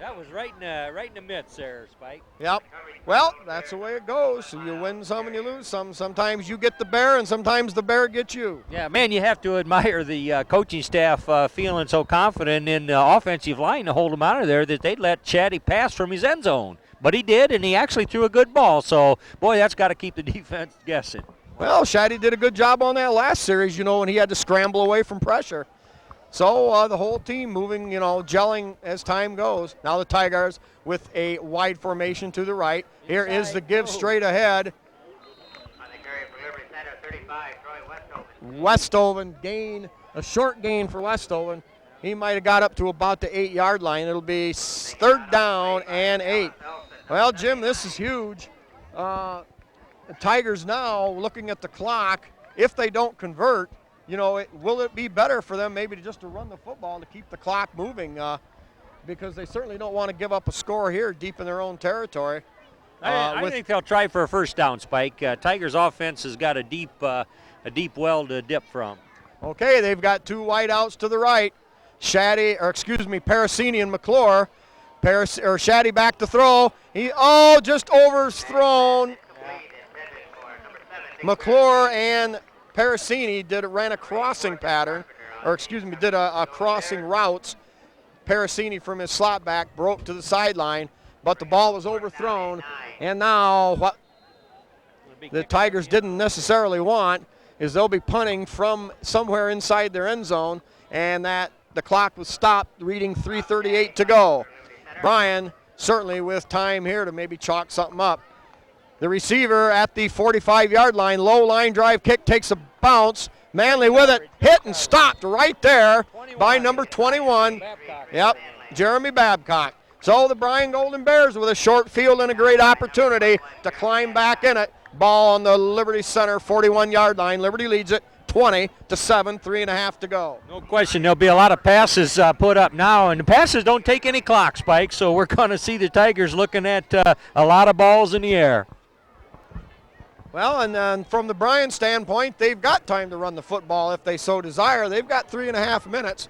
That was right in the midst there, Spike. Yep. Well, that's the way it goes. So you win some and you lose some. Sometimes you get the bear, and sometimes the bear gets you. Yeah, man, you have to admire the coaching staff feeling so confident in the offensive line to hold him out of there that they'd let Shaddy pass from his end zone. But he did, and he actually threw a good ball. So, boy, that's got to keep the defense guessing. Well, Shaddy did a good job on that last series, you know, when he had to scramble away from pressure. So the whole team moving, you know, gelling as time goes. Now the Tigers with a wide formation to the right. Here is the give straight ahead. Westoven gain, a short gain for Westoven. He might have got up to about the 8-yard line. It'll be 3rd down and 8. Well, Jim, this is huge. The Tigers now looking at the clock. If they don't convert, you know, will it be better for them maybe just to run the football to keep the clock moving because they certainly don't want to give up a score here deep in their own territory. I think they'll try for a 1st down, Spike. Tigers' offense has got a deep well to dip from. Okay, they've got 2 wideouts to the right. Parasini and McClure. Shaddy back to throw. Just overthrown. McClure and Parasini ran a crossing pattern, did a crossing routes. Parasini from his slot back broke to the sideline, but the ball was overthrown. And now what the Tigers didn't necessarily want is they'll be punting from somewhere inside their end zone, and that the clock was stopped, reading 3:38 to go. Bryan certainly with time here to maybe chalk something up. The receiver at the 45-yard line, low line drive kick, takes a bounce. Manley with it, hit and stopped right there by number 21. Yep, Jeremy Babcock. So the Bryan Golden Bears with a short field and a great opportunity to climb back in it. Ball on the Liberty Center 41-yard line. Liberty leads it 20-7, 3.5 to go. No question, there'll be a lot of passes put up now, and the passes don't take any clock, Spike, so we're going to see the Tigers looking at a lot of balls in the air. Well, and then from the Bryan standpoint, they've got time to run the football if they so desire. They've got 3.5 minutes.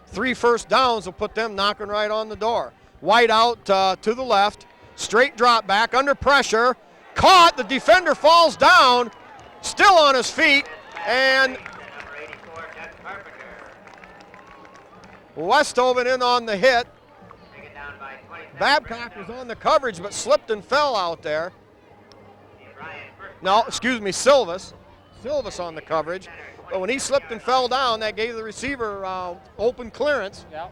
3 first downs will put them knocking right on the door. White out to the left, straight drop back, under pressure, caught, the defender falls down, still on his feet, and Westhoven in on the hit. Babcock was on the coverage but slipped and fell out there. No, excuse me, Silvis. Silvis on the coverage. But when he slipped and fell down, that gave the receiver open clearance. Yeah.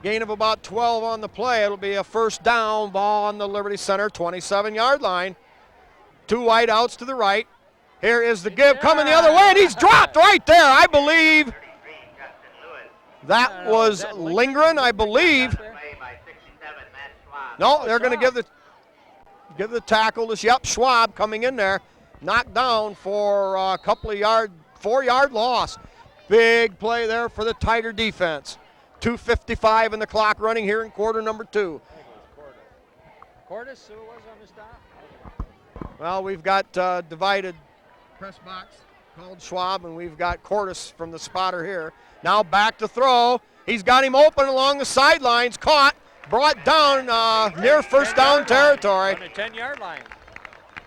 Gain of about 12 on the play. It'll be a first down, ball on the Liberty Center 27-yard line. 2 wide outs to the right. Here is the give coming the other way, and he's dropped right there. I believe that was Lindgren, I believe. No, they're going to give the tackle to Schwab coming in there. Knocked down for a couple of 4-yard loss. Big play there for the Tiger defense. 2:55 in the clock running here in quarter number 2. Cordes, who was on the stop? Well, we've got divided press box called Schwab, and we've got Cordes from the spotter here. Now back to throw. He's got him open along the sidelines. Caught, brought down near first down territory. On the 10-yard line.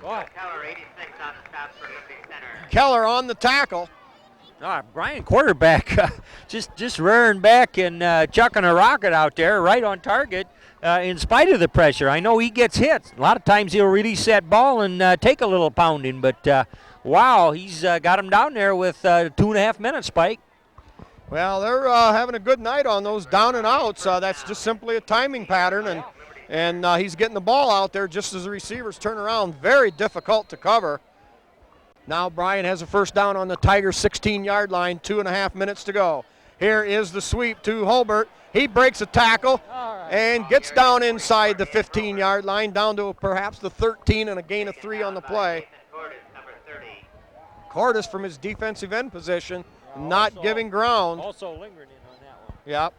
Boy. Keller, 86 on the stop for Liberty Center. Keller on the tackle. Bryan quarterback just rearing back and chucking a rocket out there right on target in spite of the pressure. I know he gets hit. A lot of times he'll release that ball and take a little pounding, but wow, he's got him down there with 2.5 minutes, Spike. Well, they're having a good night on those down and outs. That's just simply a timing pattern, and he's getting the ball out there just as the receivers turn around. Very difficult to cover. Now Bryan has a first down on the Tigers' 16-yard line, 2.5 minutes to go. Here is the sweep to Holbert. He breaks a tackle and gets down inside the 15-yard line, down to perhaps the 13 and a gain of 3 on the play. Cordes from his defensive end position, not giving ground. Also lingering in on that one. Yep.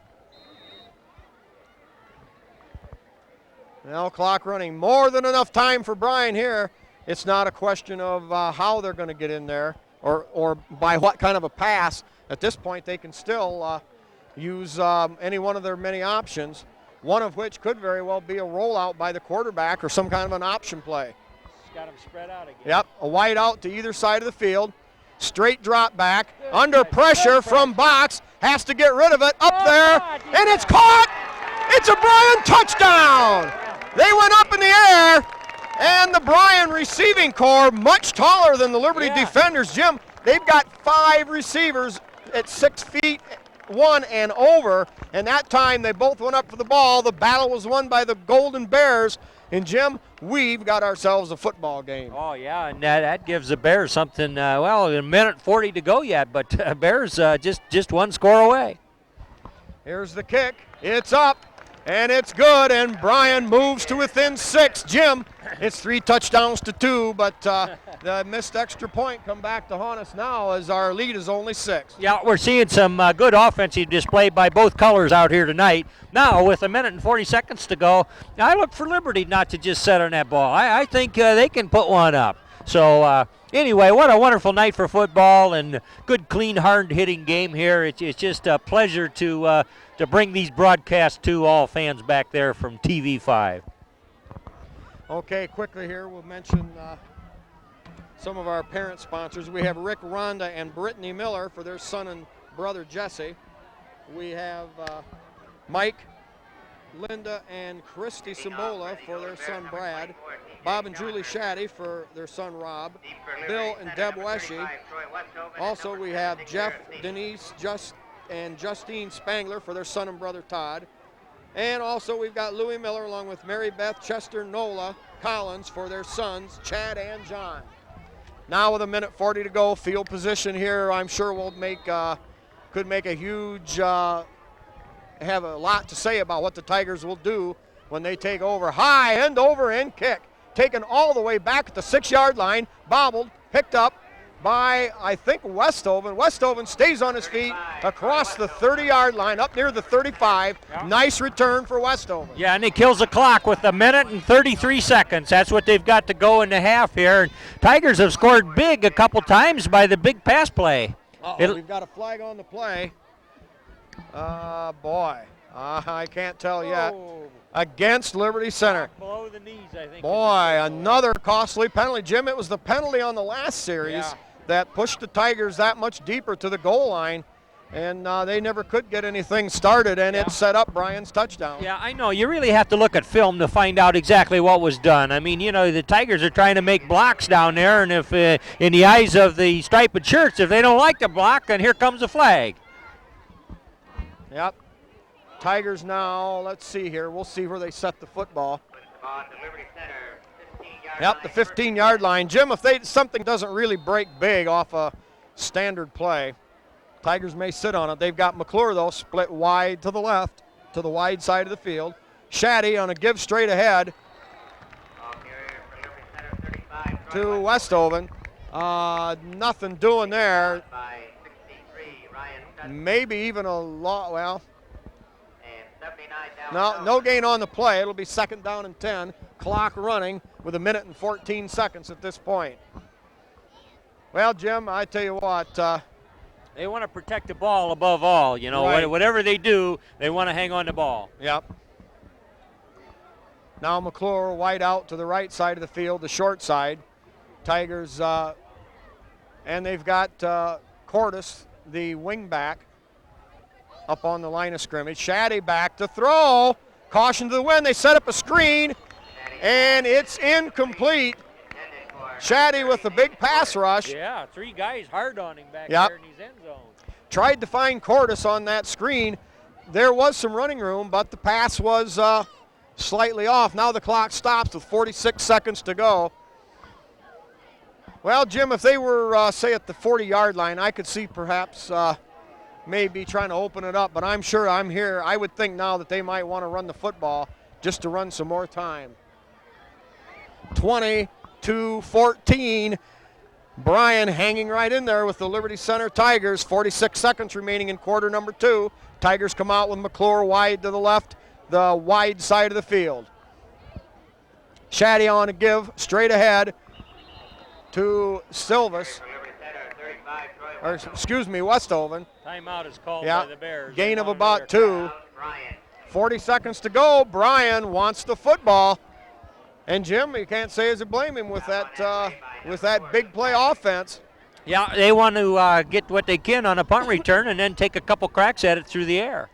Now clock running. More than enough time for Bryan here. It's not a question of how they're going to get in there or by what kind of a pass. At this point, they can still use any one of their many options, one of which could very well be a rollout by the quarterback or some kind of an option play. Just got them spread out again. Yep, a wide out to either side of the field. Straight drop back, under pressure from Box, has to get rid of it, up there, and it's caught! It's a Bryan touchdown! They went up in the air, and the Bryan receiving corps, much taller than the Liberty defenders, Jim, they've got 5 receivers at 6 feet 1 and over, and that time they both went up for the ball. The battle was won by the Golden Bears, and Jim, we've got ourselves a football game. Oh, yeah, and that gives the Bears something, well, a minute 40 to go yet, but Bears just 1 score away. Here's the kick. It's up, and it's good, and Bryan moves to within 6. Jim, it's 3 touchdowns to 2, but the missed extra point come back to haunt us now as our lead is only 6. Yeah, we're seeing some good offensive display by both colors out here tonight. Now, with a minute and 40 seconds to go, I look for Liberty not to just set on that ball. I think they can put one up. So, anyway, what a wonderful night for football and good, clean, hard-hitting game here. It's just a pleasure to bring these broadcasts to all fans back there from TV5. Okay, quickly here, we'll mention some of our parent sponsors. We have Rick Rhonda and Brittany Miller for their son and brother Jesse. We have Mike, Linda, and Christy Simbola for their son Brad. Bob and Julie Shaddy for their son Rob. Bill and Deb Weshy. Also, we have Jeff, Denise, and Justine Spangler for their son and brother Todd. And also we've got Louie Miller along with Mary Beth, Chester, Nola, Collins for their sons, Chad and John. Now with a minute 40 to go, field position here, I'm sure will make could make a huge, have a lot to say about what the Tigers will do when they take over. High end over end kick, taken all the way back at the 6-yard line, bobbled, picked up by, I think, Westhoven. Westhoven stays on his feet across the 30-yard line, up near the 35. Yeah. Nice return for Westhoven. Yeah, and he kills the clock with 1 minute and 33 seconds. That's what they've got to go in the half here. And Tigers have scored big a couple times by the big pass play. We've got a flag on the play. Boy, I can't tell yet. Against Liberty Center. Below the knees, I think. Boy, another costly penalty. Jim, it was the penalty on the last series that pushed the Tigers that much deeper to the goal line, and they never could get anything started, and it set up Bryan's touchdown. Yeah, I know. You really have to look at film to find out exactly what was done. I mean, you know, the Tigers are trying to make blocks down there, and if in the eyes of the striped shirts, if they don't like the block, then here comes the flag. Yep. Tigers now, let's see here. We'll see where they set the football. On the Liberty Center, 15-yard Yep, the 15-yard line. Jim, if something doesn't really break big off a standard play, Tigers may sit on it. They've got McClure, though, split wide to the left, to the wide side of the field. Shaddy on a give straight ahead to Westhoven. Nothing doing there. by 63, Ryan. Maybe even a lot, well, And 79 down. no gain on the play. It'll be 2nd down and 10. Clock running with 1 minute and 14 seconds at this point. Well, Jim, I tell you what. They want to protect the ball above all. You know, Right. whatever they do, they want to hang on the ball. Yep. Now McClure wide out to the right side of the field, the short side. Tigers, and they've got Cordes, the wing back, up on the line of scrimmage. Shaddy back to throw. Caution to the wind. They set up a screen, and it's incomplete. Shaddy with a big pass rush. Yeah, 3 guys hard on him back Yep. there in his end zone. Tried to find Cordes on that screen. There was some running room, but the pass was slightly off. Now the clock stops with 46 seconds to go. Well, Jim, if they were, say, at the 40-yard line, I could see perhaps maybe trying to open it up, but I'm sure I'm here. I would think now that they might want to run the football just to run some more time. 20-14. Bryan hanging right in there with the Liberty Center Tigers. 46 seconds remaining in quarter number 2. Tigers come out with McClure wide to the left, the wide side of the field. Shaddy on a give, straight ahead to Silvas. Or, excuse me, Westhoven. Timeout is called by the Bears. Gain They of want about another 2. 40 seconds to go. Bryan wants the football. And Jim, you can't say as you blame him with that big play offense. Yeah, they want to get what they can on a punt return and then take a couple cracks at it through the air.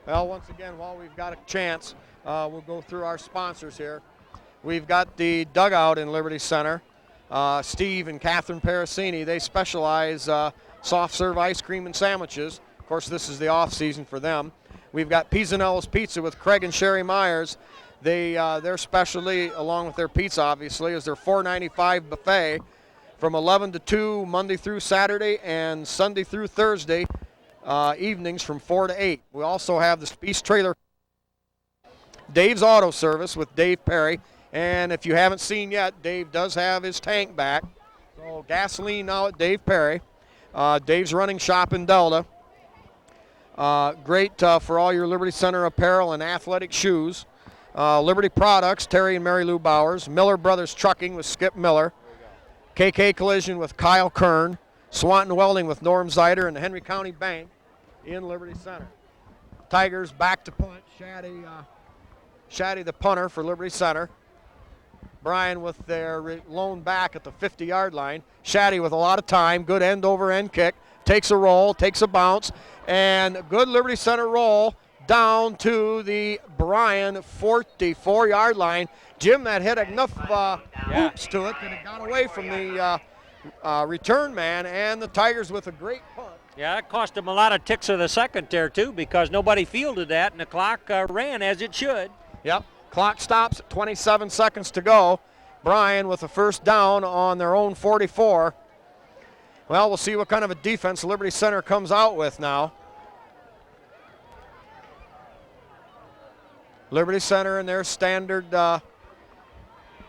Well, once again, while we've got a chance, we'll go through our sponsors here. We've got the Dugout in Liberty Center. Steve and Catherine Parasini, they specialize soft serve ice cream and sandwiches. Of course, this is the off season for them. We've got Pisanello's Pizza with Craig and Sherry Myers. Their specialty, along with their pizza, obviously, is their $4.95 buffet from 11 to 2 Monday through Saturday and Sunday through Thursday evenings from 4 to 8. We also have the Speece Trailer, Dave's Auto Service with Dave Perry. And if you haven't seen yet, Dave does have his tank back. So gasoline now at Dave Perry. Dave's running shop in Delta. Great for all your Liberty Center apparel and athletic shoes. Liberty Products, Terry and Mary Lou Bowers. Miller Brothers Trucking with Skip Miller. KK Collision with Kyle Kern. Swanton Welding with Norm Zeider, and the Henry County Bank in Liberty Center. Tigers back to punt. Shaddy the punter for Liberty Center. Bryan with their lone back at the 50-yard line. Shaddy with a lot of time. Good end-over-end kick. Takes a roll, takes a bounce, and good Liberty Center roll down to the Bryan 44-yard line. Jim, that hit enough hoops to it that it got away from the return man, and the Tigers with a great punt. Yeah, it cost them a lot of ticks of the second there, too, because nobody fielded that, and the clock ran as it should. Yep. Clock stops at 27 seconds to go. Bryan with a first down on their own 44. Well, we'll see what kind of a defense Liberty Center comes out with now. Liberty Center in their standard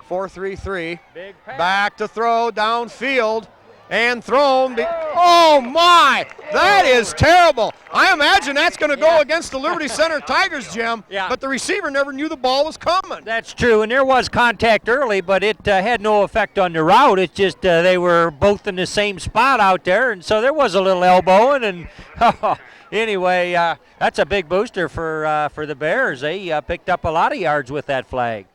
4-3-3. Big pass. Back to throw, downfield, and thrown. Oh my, that is terrible. I imagine that's going to go against the Liberty Center Tigers, Jim, Yeah. but the receiver never knew the ball was coming. That's true, and there was contact early, but it had no effect on the route. It's just they were both in the same spot out there, and so there was a little elbowing. And anyway, that's a big booster for the Bears. They picked up a lot of yards with that flag.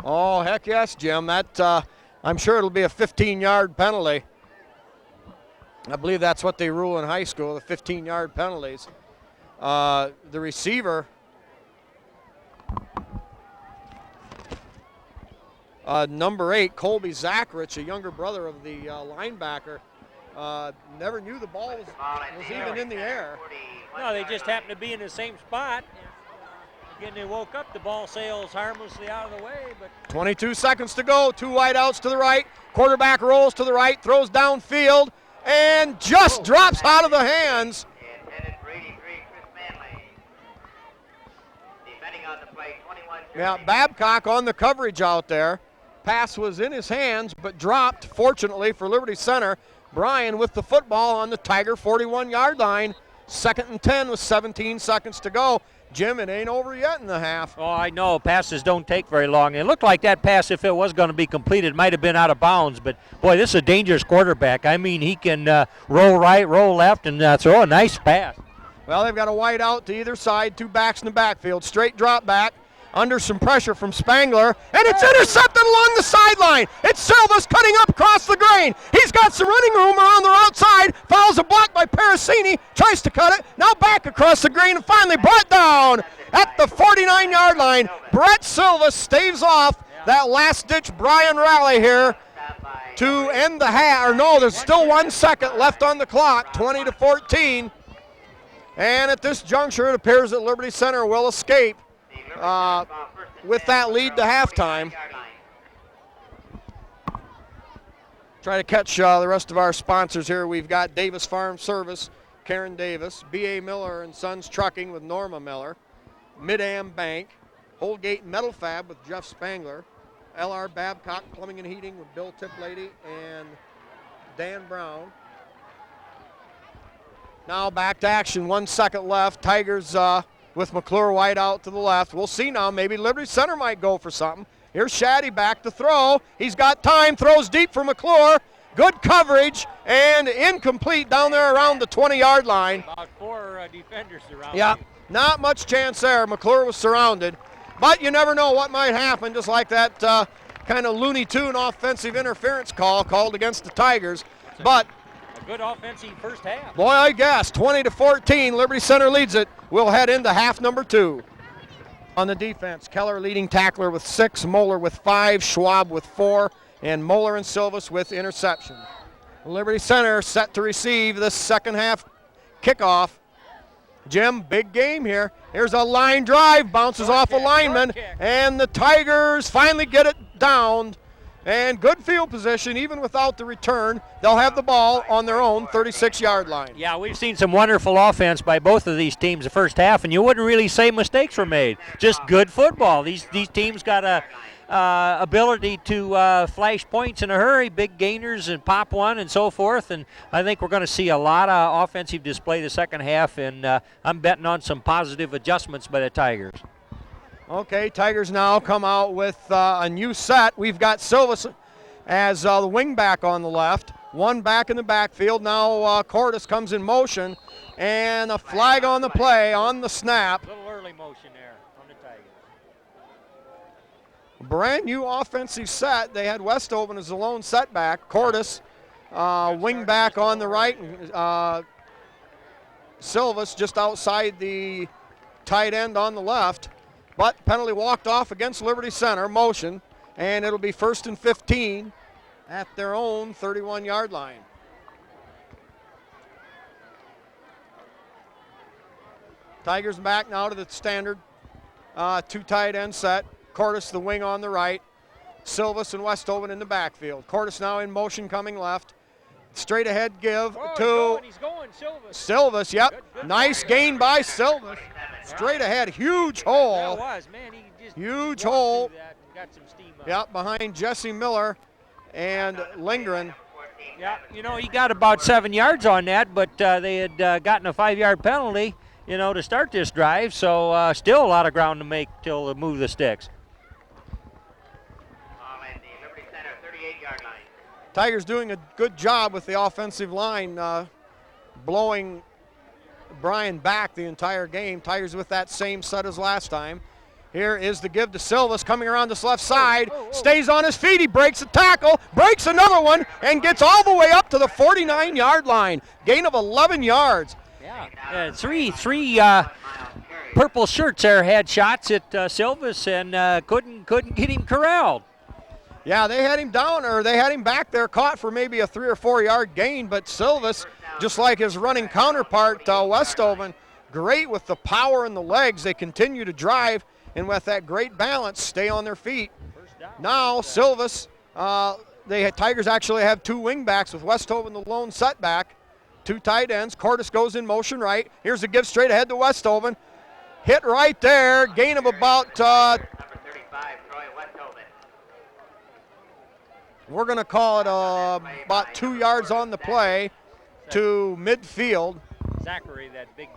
Oh, heck yes, Jim. That I'm sure it'll be a 15-yard penalty. I believe that's what they rule in high school, the 15-yard penalties. The receiver, number 8, Colby Zachrich, a younger brother of the linebacker, never knew the ball was even in the air. No, they just happened to be in the same spot. Again, they woke up, the ball sails harmlessly out of the way. But 22 seconds to go, 2 wideouts to the right, quarterback rolls to the right, throws downfield, and just drops out of the hands. Yeah, Babcock on the coverage out there. Pass was in his hands, but dropped, fortunately for Liberty Center. Bryan with the football on the Tiger 41-yard line. 2nd and 10 with 17 seconds to go. Jim, it ain't over yet in the half. oh, I know, passes don't take very long. It looked like that pass, if it was going to be completed, might have been out of bounds. But, boy, this is a dangerous quarterback. I mean, he can roll right, roll left, and throw a nice pass. Well, they've got a wide out to either side, 2 backs in the backfield. Straight drop back, under some pressure from Spangler, and it's intercepted along the sideline. It's Silvas cutting up across the grain. He's got some running room around the outside, fouls a block by Parasini, tries to cut it, now back across the grain, and finally brought down at the 49-yard line. Brett Silvas staves off that last-ditch Bryan rally here to end the half. Or no, there's still 1 second left on the clock, 20-14. And at this juncture, it appears that Liberty Center will escape with that lead to halftime. Try to catch the rest of our sponsors here. We've got Davis Farm Service, Karen Davis, B.A. Miller and Sons Trucking with Norma Miller, Mid-Am Bank, Holgate Metal Fab with Jeff Spangler, L.R. Babcock Plumbing and Heating with Bill Tiplady and Dan Brown. Now back to action, 1 second left. Tigers with McClure wide out to the left. We'll see now, maybe Liberty Center might go for something. Here's Shaddy back to throw. He's got time, throws deep for McClure. Good coverage and incomplete down there around the 20-yard line. About 4 defenders around. Yeah, not much chance there. McClure was surrounded. But you never know what might happen, just like that kind of Looney Tune offensive interference call called against the Tigers. But A good offensive first half. boy, I guess, 20-14, Liberty Center leads it. We'll head into half number 2. On the defense, Keller leading tackler with 6, Moeller with 5, Schwab with 4, and Moeller and Silvas with interception. Liberty Center set to receive this second half kickoff. Jim, big game here. Here's a line drive, bounces off a lineman, and the Tigers finally get it down. And good field position, even without the return. They'll have the ball on their own 36-yard line. Yeah, we've seen some wonderful offense by both of these teams the first half, and you wouldn't really say mistakes were made. Just good football. These teams got a ability to flash points in a hurry, big gainers and pop one and so forth. And I think we're going to see a lot of offensive display the second half, and I'm betting on some positive adjustments by the Tigers. Okay, Tigers now come out with a new set. We've got Silvas as the wing back on the left. 1 back in the backfield. Now Cordes comes in motion, and a flag on the play on the snap. A little early motion there on the Tigers. Brand new offensive set. They had Westoven as the lone setback. Cordes, wing back on the right, and Silvas just outside the tight end on the left. But penalty walked off against Liberty Center, motion, and it'll be 1st and 15 at their own 31-yard line. Tigers back now to the standard 2 tight end set. Cordes the wing on the right. Silvis and Westoven in the backfield. Cordes now in motion coming left. Straight ahead give He's going, Silvis. Silvis, yep. Good Nice gain by Silvis. Straight ahead, huge hole. That was, man. He just Huge walked hole. through that and got some steam up. Yep, behind Jesse Miller and Lindgren. Yeah, you know, he got about 7 yards on that, but they had gotten a 5-yard penalty, you know, to start this drive. So still a lot of ground to make till they move the sticks. Ball in the Liberty Center 38-yard line. Tigers doing a good job with the offensive line, blowing Bryan back the entire game. Tigers with that same set as last time. Here is the give to Silvis coming around this left side. Stays on his feet. He breaks a tackle, breaks another one, and gets all the way up to the 49-yard line. Gain of 11 yards. Yeah, three purple shirts there had shots at Silvis and couldn't get him corralled. Yeah, they had him down, or they had him back there caught for maybe a 3 or 4 yard gain, but Silvis, just like his running counterpart, Westoven, great with the power and the legs. They continue to drive, and with that great balance, stay on their feet. Now, Silvis, Tigers actually have 2 wingbacks with Westoven the lone setback, 2 tight ends. Cordes goes in motion right. Here's a give straight ahead to Westoven. Hit right there, gain of about Number 35, Troy Westoven. we're going to call it about 2 yards on the play to midfield. Zachary, that big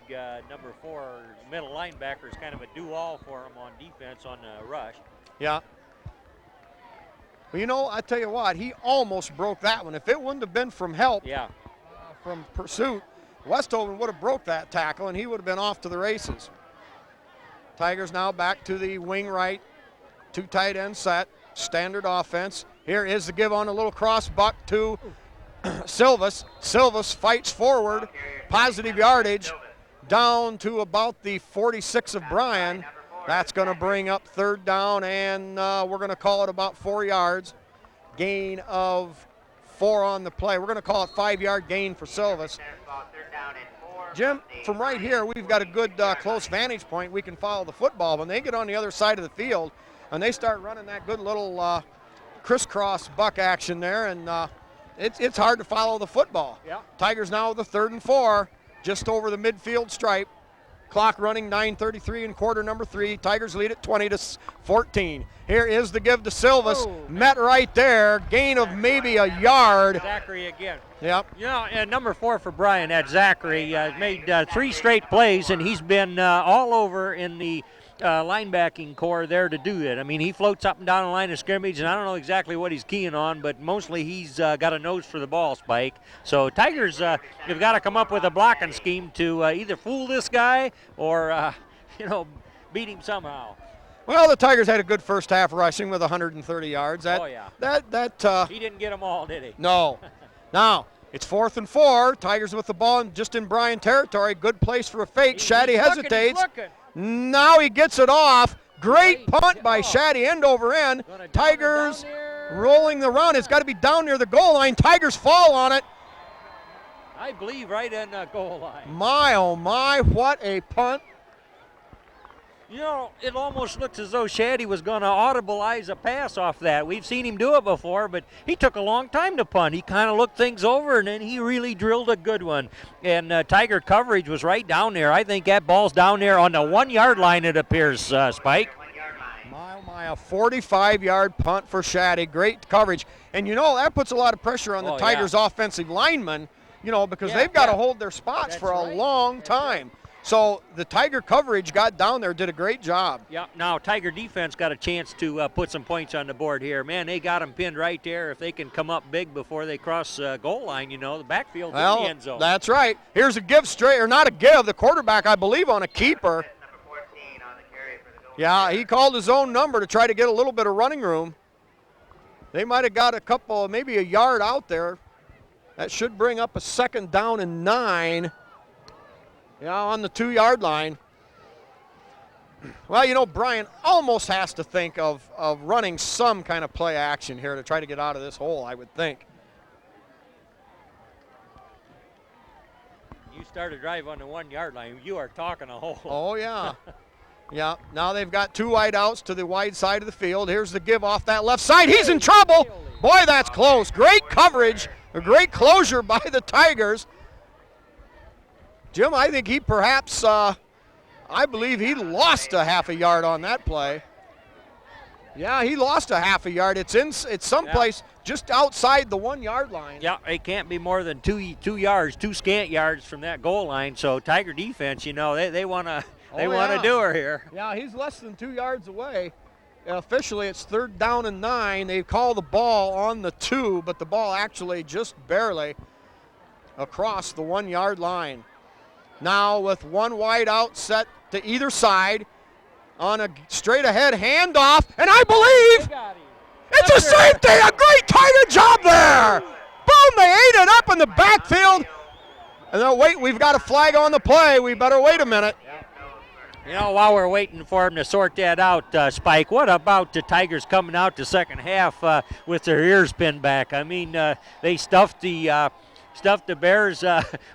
number 4 middle linebacker, is kind of a do-all for him on defense on the rush. Yeah. Well, you know, I tell you what, he almost broke that one. If it wouldn't have been from help, from pursuit, Westoven would have broke that tackle, and he would have been off to the races. Tigers now back to the wing right, 2 tight end set, standard offense. Here is the give on a little cross buck to Silvis. Silvis fights forward, positive yardage, down to about the 46 of Bryan. That's going to bring up 3rd down, and we're going to call it about 4 yards. Gain of 4 on the play. We're going to call it 5-yard gain for Silvis. Jim, from right here, we've got a good close vantage point. We can follow the football. When they get on the other side of the field and they start running that good little crisscross buck action there, and it's hard to follow the football. Yeah. Tigers now with a 3rd and 4, just over the midfield stripe. Clock running, 9:33 in quarter number 3. Tigers lead at 20-14. Here is the give to Silvis. Met right there. Gain of maybe a yard. Zachary again. Yep. You know, number 4 for Bryan, that Zachary, made 3 straight plays, and he's been all over in the linebacking core there to do it. I mean, he floats up and down the line of scrimmage, and I don't know exactly what he's keying on, but mostly he's got a nose for the ball, Spike. So Tigers have got to come up with a blocking scheme to either fool this guy or, beat him somehow. Well, the Tigers had a good first half rushing with 130 yards. He didn't get them all, did he? No. Now, it's 4th and 4. Tigers with the ball just in Bryan territory. Good place for a fake. Shaddy hesitates. Now he gets it off. Great punt by Shaddy, end over end. Tigers rolling the run. It's got to be down near the goal line. Tigers fall on it. I believe right in the goal line. My, oh my, what a punt. You know, it almost looks as though Shaddy was going to audibilize a pass off that. We've seen him do it before, but he took a long time to punt. He kind of looked things over, and then he really drilled a good one. And Tiger coverage was right down there. I think that ball's down there on the 1 yard line, it appears, Spike. My, a 45-yard punt for Shaddy. Great coverage. And, you know, that puts a lot of pressure on the Tigers' offensive linemen, because they've got to hold their spots for a long time. So the Tiger coverage got down there, did a great job. Yeah, now Tiger defense got a chance to put some points on the board here. Man, they got them pinned right there. If they can come up big before they cross goal line, the backfield in the end zone. That's right. Here's a give straight, or not a give, the quarterback, I believe, on a keeper. Yeah, he called his own number to try to get a little bit of running room. They might have got a couple, maybe a yard out there. That should bring up a 2nd down and 9. Yeah, on the 2 yard line. Well, Bryan almost has to think of running some kind of play action here to try to get out of this hole, I would think. You start a drive on the 1 yard line, you are talking a hole. Oh, yeah. Yeah, now they've got 2 wide outs to the wide side of the field. Here's the give off that left side. He's in trouble. Boy, that's close. Great coverage, a great closure by the Tigers. Jim, I think he perhaps, I believe he lost a half a yard on that play. Yeah, he lost a half a yard. It's someplace just outside the 1 yard line. Yeah, it can't be more than 2 yards, 2 scant yards from that goal line. So Tiger defense, you know, they want to do her here. Yeah, he's less than 2 yards away. Officially, it's 3rd down and 9. They call the ball on the 2, but the ball actually just barely across the 1 yard line. Now with 1 wide out set to either side on a straight ahead handoff, and I believe it's a safety. A great Tiger job there. Boom, they ate it up in the backfield. And then wait, we've got a flag on the play. We better wait a minute. You know, while we're waiting for him to sort that out, Spike, what about the Tigers coming out the second half with their ears pinned back? I mean, they stuffed the Bears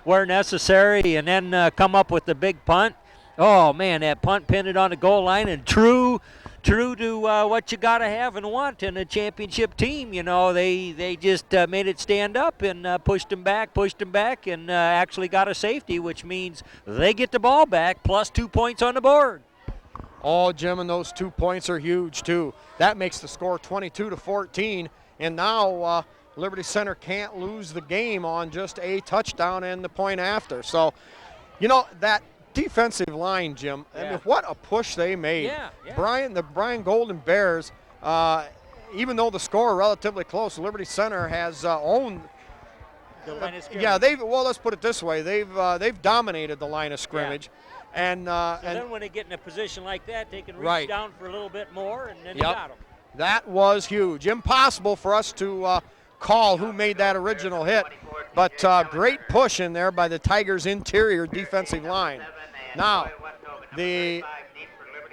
where necessary and then come up with the big punt. Oh, man, that punt pinned it on the goal line, and true to what you got to have and want in a championship team. You know, they just made it stand up and pushed them back, and actually got a safety, which means they get the ball back, plus 2 points on the board. Oh, Jim, and those 2 points are huge, too. That makes the score 22-14, and now Liberty Center can't lose the game on just a touchdown and the point after. So, you know, that defensive line, Jim, I mean, what a push they made. Yeah. The Bryan Golden Bears, even though the score relatively close, Liberty Center has owned The line of scrimmage. yeah, let's put it this way. They've dominated the line of scrimmage. And then when they get in a position like that, they can reach down for a little bit more, and then you got them. That was huge. Impossible for us to call who made that original hit, but great push in there by the Tigers' interior defensive line. Now, the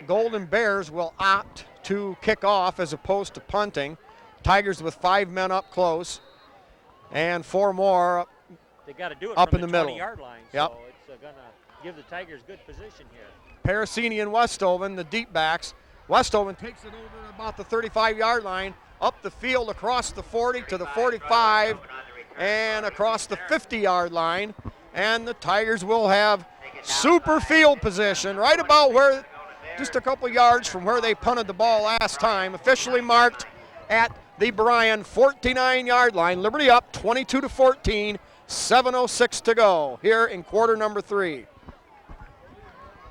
Golden Bears will opt to kick off as opposed to punting. Tigers with 5 men up close and 4 more They got to do it up from in the the middle. 20-yard line, Yep. so it's going to give the Tigers good position here. Parasini and Westoven, the deep backs. Westoven takes it over about the 35-yard line, up the field across the 40 to the 45, and across the 50-yard line. And the Tigers will have super field position right about where, just a couple yards from where they punted the ball last time, officially marked at the Bryan 49-yard line. Liberty up 22-14, 7:06 to go here in quarter number 3.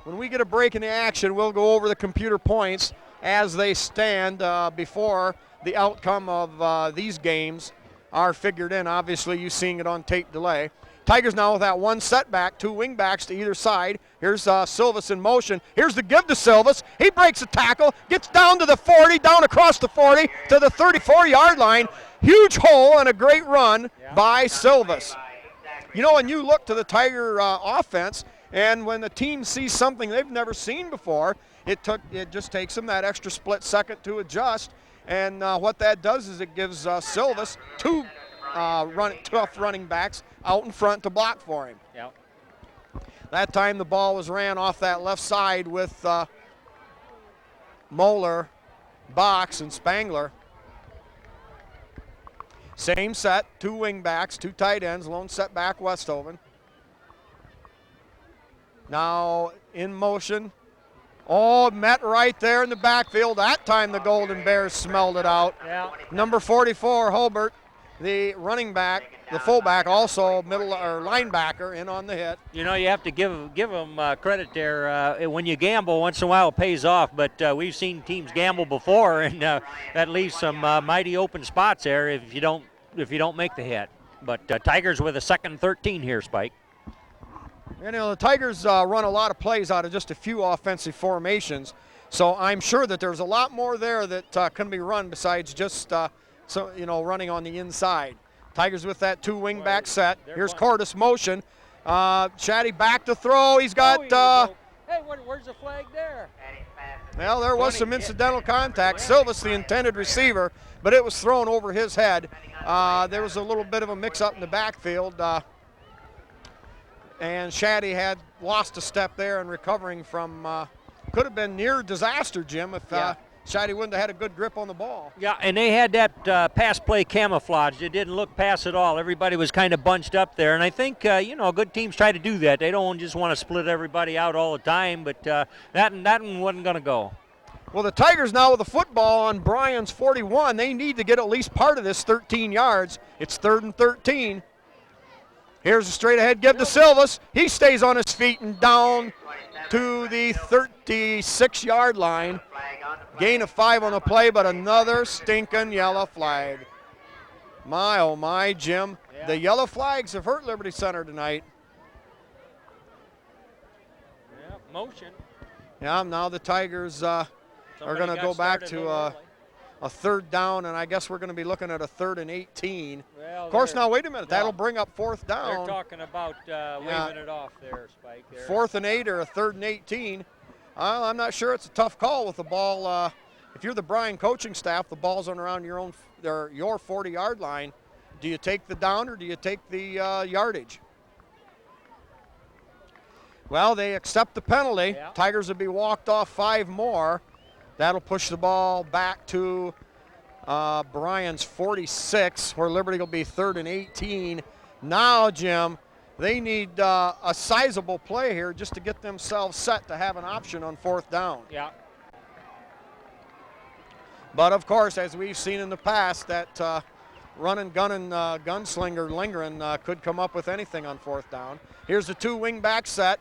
When we get a break in the action, we'll go over the computer points as they stand before the outcome of these games are figured in. Obviously, you're seeing it on tape delay. Tigers now with that 1 setback, 2 wing backs to either side. Here's Silvas in motion. Here's the give to Silvas. He breaks a tackle, gets down to the 40, down across the 40 to the 34-yard line. Huge hole and a great run by Silvas. You know, when you look to the Tiger offense, and when the team sees something they've never seen before, it just takes them that extra split second to adjust. And what that does is it gives Silvas 2 tough running backs out in front to block for him. Yep. That time the ball was ran off that left side with Moeller, Box, and Spangler. Same set, 2 wing backs, 2 tight ends, lone setback Westoven. Now in motion. Oh, met right there in the backfield. That time the Golden Bears smelled it out. Yeah. Number 44, Hobart, the running back, the fullback, also middle or linebacker, in on the hit. You know, you have to give them credit there. When you gamble, once in a while it pays off, but we've seen teams gamble before, and that leaves some mighty open spots there if you don't make the hit. But Tigers with a 2nd and 13 here, Spike. You know, the Tigers run a lot of plays out of just a few offensive formations, so I'm sure that there's a lot more there that can be run besides just running on the inside. Tigers with that 2 wing back set. Here's Cordis motion. Shaddy back to throw. He's got. Hey, where's the flag there? Well, there was some incidental contact. Silvas, the intended receiver, but it was thrown over his head. There was a little bit of a mix-up in the backfield. And Shaddy had lost a step there in recovering from could have been near disaster, Jim, if Shady wouldn't have had a good grip on the ball. Yeah, and they had that pass play camouflage. It didn't look pass at all. Everybody was kind of bunched up there, and I think, good teams try to do that. They don't just want to split everybody out all the time, but that one wasn't going to go. Well, the Tigers now with the football on Bryan's 41. They need to get at least part of this 13 yards. It's 3rd and 13. Here's a straight ahead give to Silvas. He stays on his feet and down to the 36-yard line. Gain of 5 on the play, but another stinking yellow flag. My, oh my, Jim. Yeah. The yellow flags have hurt Liberty Center tonight. Yeah, motion. Yeah, now the Tigers are going to go back to a 3rd down, and I guess we're going to be looking at a 3rd and 18. Well, of course, now wait a minute. That'll bring up 4th down. They're talking about waving it off there, Spike. There. 4th and 8 or a 3rd and 18. I'm not sure. It's a tough call with the ball. If you're the Bryan coaching staff, the ball's on around your 40-yard line. Do you take the down or do you take the yardage? Well, they accept the penalty. Yeah. Tigers will be walked off 5 more. That'll push the ball back to Bryan's 46, where Liberty will be 3rd and 18. Now, Jim, they need a sizable play here just to get themselves set to have an option on 4th down. Yeah. But, of course, as we've seen in the past, that running, gunning, gunslinger Lindgren could come up with anything on 4th down. Here's the 2 wing-back set.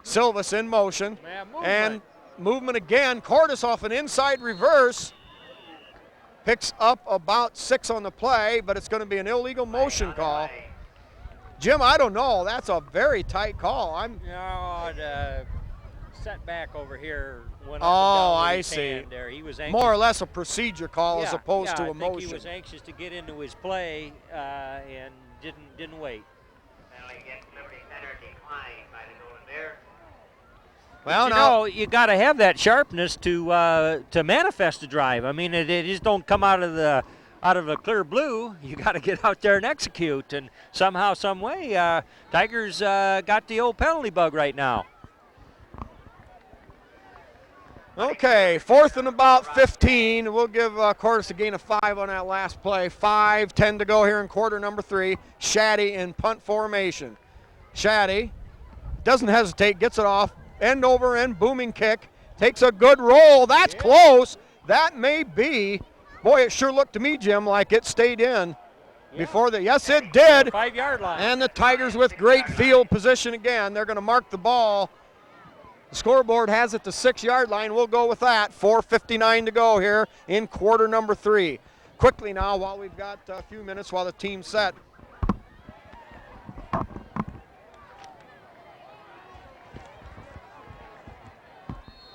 Silvas in motion. And movement again. Cordes off an inside reverse. Picks up about 6 on the play, but it's going to be an illegal motion call. Jim, I don't know. That's a very tight call. The setback over here went up and down. I see. There. He was anxious. More or less a procedure call as opposed to a motion. I think he was anxious to get into his play and didn't wait. Penalty against Liberty Center declined by the Golden Bears. Well, you got to have that sharpness to manifest the drive. I mean, it just don't come out of the clear blue. You got to get out there and execute. And somehow, some way, Tigers got the old penalty bug right now. Okay, 4th and about 15. We'll give Cordes a gain of 5 on that last play. 5:10 to go here in quarter number 3. Shaddy in punt formation. Shaddy doesn't hesitate, gets it off. End over end, booming kick. Takes a good roll. That's close. That may be. Boy, it sure looked to me, Jim, like it stayed in before the. Yes, it did. 5-yard line. And the Tigers with great field position again. They're going to mark the ball. The scoreboard has it to 6-yard line. We'll go with that. 4:59 to go here in quarter number 3. Quickly now, while we've got a few minutes while the team's set.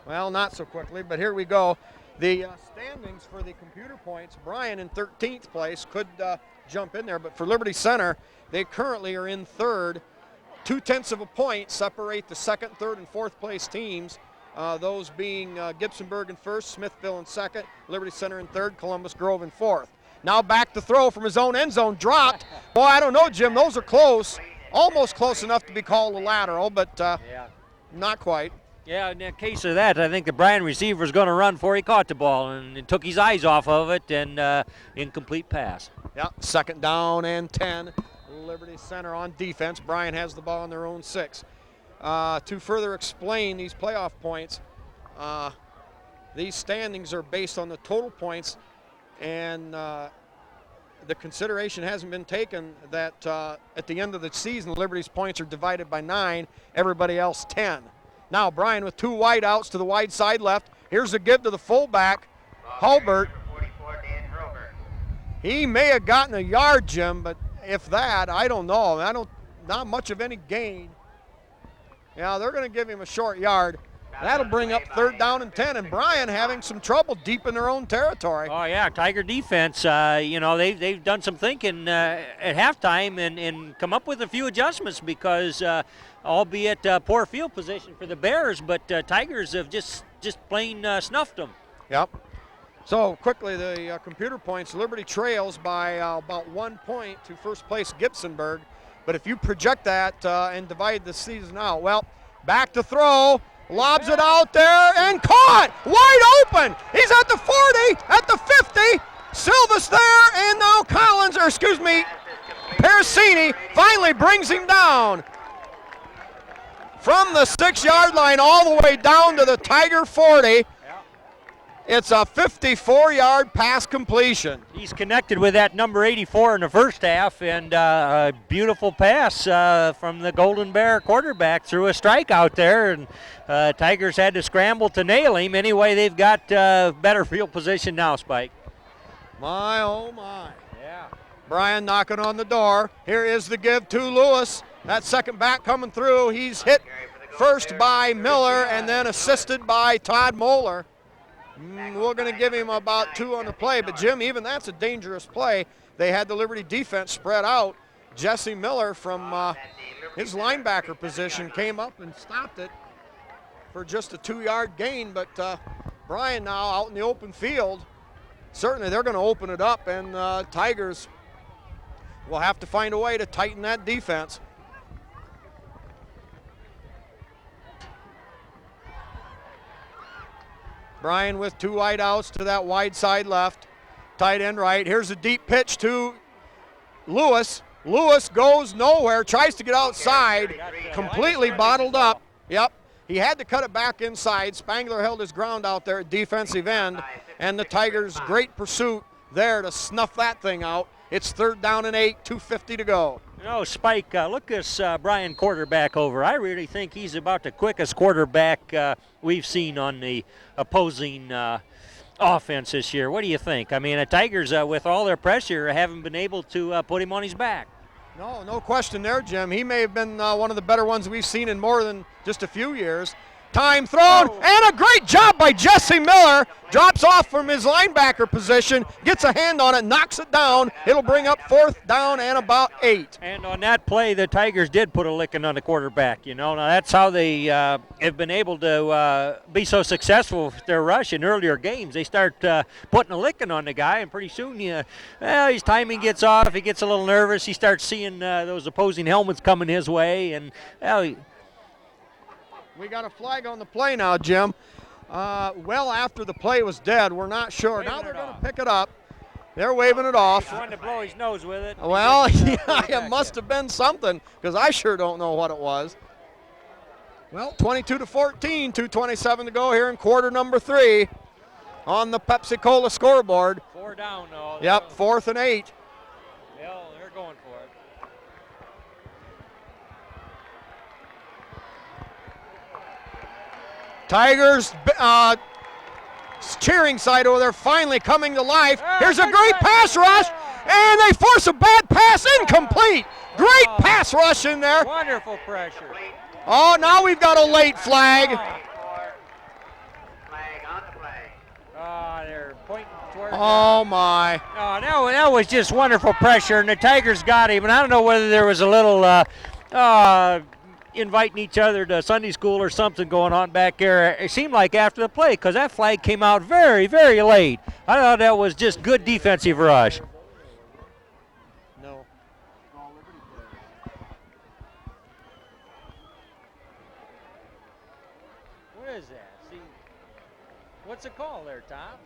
Well, not so quickly, but here we go. The standings for the computer points, Bryan in 13th place, could jump in there, but for Liberty Center, they currently are in 3rd. 0.2 of a point separate the 2nd, 3rd, and 4th place teams, those being Gibsonburg in 1st, Smithville in 2nd, Liberty Center in 3rd, Columbus Grove in 4th. Now back to throw from his own end zone, dropped. Boy, I don't know, Jim, those are close. Almost close enough to be called a lateral, but not quite. Yeah, in the case of that, I think the Bryan receiver was going to run before he caught the ball and took his eyes off of it, and incomplete pass. Yeah, 2nd down and 10. Liberty Center on defense. Bryan has the ball on their own 6. To further explain these playoff points, these standings are based on the total points, and the consideration hasn't been taken that at the end of the season, Liberty's points are divided by 9, everybody else 10. Now Bryan with 2 wide outs to the wide side left. Here's a give to the fullback, Hulbert. He may have gotten a yard, Jim, but if that, I don't know. Not much of any gain. Yeah, they're going to give him a short yard. That'll bring up 3rd down and 10, and Bryan having some trouble deep in their own territory. Oh, yeah, Tiger defense, they've done some thinking at halftime and come up with a few adjustments because albeit poor field position for the Bears, but Tigers have just plain snuffed them. Yep. So quickly, the computer points, Liberty trails by about 1 point to 1st place Gibsonburg. But if you project that and divide the season out, well, back to throw. lobs it out there and caught, wide open. He's at the 40, at the 50. Silva's there, and now Collins, or excuse me, Pericini finally brings him down. From the 6-yard line all the way down to the Tiger 40. It's a 54-yard pass completion. He's connected with that number 84 in the first half, and a beautiful pass from the Golden Bear quarterback through a strikeout there, and Tigers had to scramble to nail him. Anyway, they've got better field position now, Spike. My, oh my. Yeah. Bryan knocking on the door. Here is the give to Lewis. That second back coming through. He's hit first by Miller and then assisted by Todd Moeller. We're going to give him about 2 on the play, but Jim, even that's a dangerous play. They had the Liberty defense spread out. Jesse Miller from his linebacker position came up and stopped it for just a 2-yard gain, but Bryan now out in the open field. Certainly they're going to open it up, and Tigers will have to find a way to tighten that defense. Bryan with 2 wide outs to that wide side left, tight end right. Here's a deep pitch to Lewis. Lewis goes nowhere, tries to get outside, completely bottled up. Yep, he had to cut it back inside. Spangler held his ground out there at defensive end, and the Tigers' great pursuit there to snuff that thing out. It's 3rd down and 8, 2:50 to go. You know, Spike, look this Bryan quarterback over. I really think he's about the quickest quarterback we've seen on the opposing offense this year. What do you think? I mean, the Tigers, with all their pressure, haven't been able to put him on his back. No question there, Jim. He may have been one of the better ones we've seen in more than just a few years. Time thrown, and a great job by Jesse Miller. Drops off from his linebacker position, gets a hand on it, knocks it down. It'll bring up 4th down and about 8. And on that play, the Tigers did put a licking on the quarterback. You know, now that's how they have been able to be so successful with their rush in earlier games. They start putting a licking on the guy, and pretty soon, his timing gets off. He gets a little nervous. He starts seeing those opposing helmets coming his way, and we got a flag on the play now, Jim. Well after the play was dead, we're not sure. Now they're going to pick it up. They're waving it off. He's wanting to blow his nose with it. Well, yeah, it must have been something, because I sure don't know what it was. Well, 22-14, 2:27 to go here in quarter number 3 on the Pepsi-Cola scoreboard. 4 down, though. Yep, 4th and 8. Well, they're going for it. Tigers cheering side over there finally coming to life. Here's a great pass rush, and they force a bad pass, incomplete. Great pass rush in there. Wonderful pressure. Oh, now we've got a late flag. They're pointing towards. Oh my. Oh, that was just wonderful pressure, and the Tigers got him. And I don't know whether there was a little inviting each other to Sunday school or something going on back there. It seemed like after the play, because that flag came out very, very late. I thought that was just good defensive rush. No. What is that? See, what's the call there, Tom?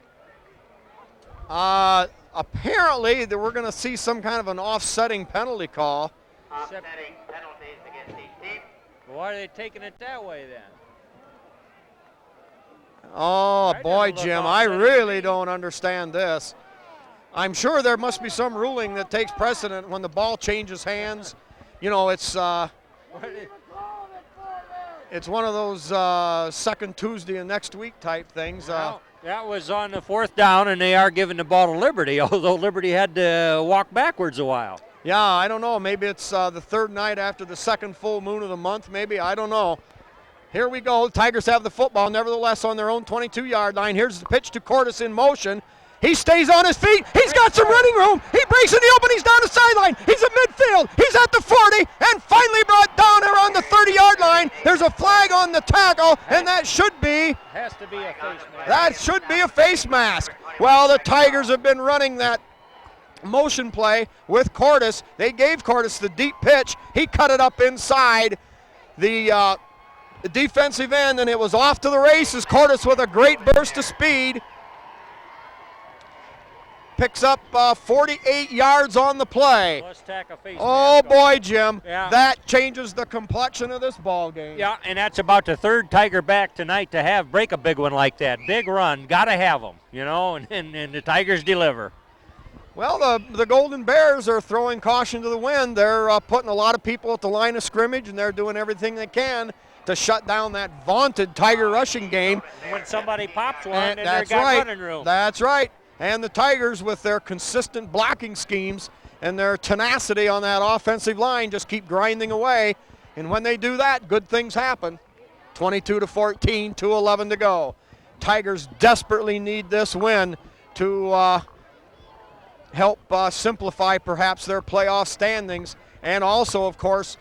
Apparently we're going to see some kind of an offsetting penalty call. Offsetting penalties against each team. Why are they taking it that way then? Oh, That boy, doesn't look Jim, I offsetting really to me. don't understand this. I'm sure there must be some ruling that takes precedent when the ball changes hands. You know, it's one of those second Tuesday of next week type things. Well, that was on the 4th down, and they are giving the ball to Liberty, although Liberty had to walk backwards a while. Yeah, I don't know. Maybe it's the 3rd night after the 2nd full moon of the month. Maybe, I don't know. Here we go. Tigers have the football, nevertheless, on their own 22-yard line. Here's the pitch to Cordes in motion. He stays on his feet. He's got some running room. He breaks in the open. He's down the sideline. He's at midfield. He's at the 40 and finally brought down around the 30-yard line. There's a flag on the tackle, and that should be Has to be a face mask. that should be a face mask. Well, the Tigers have been running that motion play with Cordes. They gave Cordes the deep pitch. He cut it up inside the the defensive end, and it was off to the races. Cordes with a great burst of speed. Picks up 48 yards on the play. Oh boy, Jim, that changes the complexion of this ball game. Yeah, and that's about the third Tiger back tonight to break a big one like that. Big run, got to have them, and the Tigers deliver. Well, the Golden Bears are throwing caution to the wind. They're putting a lot of people at the line of scrimmage, and they're doing everything they can to shut down that vaunted Tiger rushing game. When somebody pops one, and that's they've got right. running room. That's right. And the Tigers, with their consistent blocking schemes and their tenacity on that offensive line, just keep grinding away. And when they do that, good things happen. 22-14, 2:11 to go. Tigers desperately need this win to help simplify perhaps their playoff standings, and also, of course,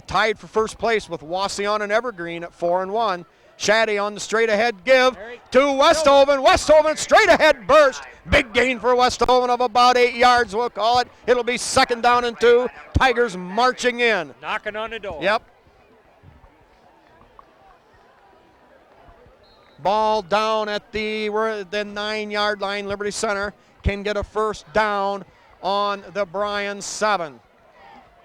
tied for first place with Wauseon and Evergreen at 4-1. Shaddy on the straight ahead give to Westhoven. Westhoven straight ahead burst. Big gain for Westhoven of about 8 yards, we'll call it. It'll be 2nd down and 2. Tigers marching in. Knocking on the door. Yep. Ball down at the 9-yard line. Liberty Center can get a first down on the Bryan 7.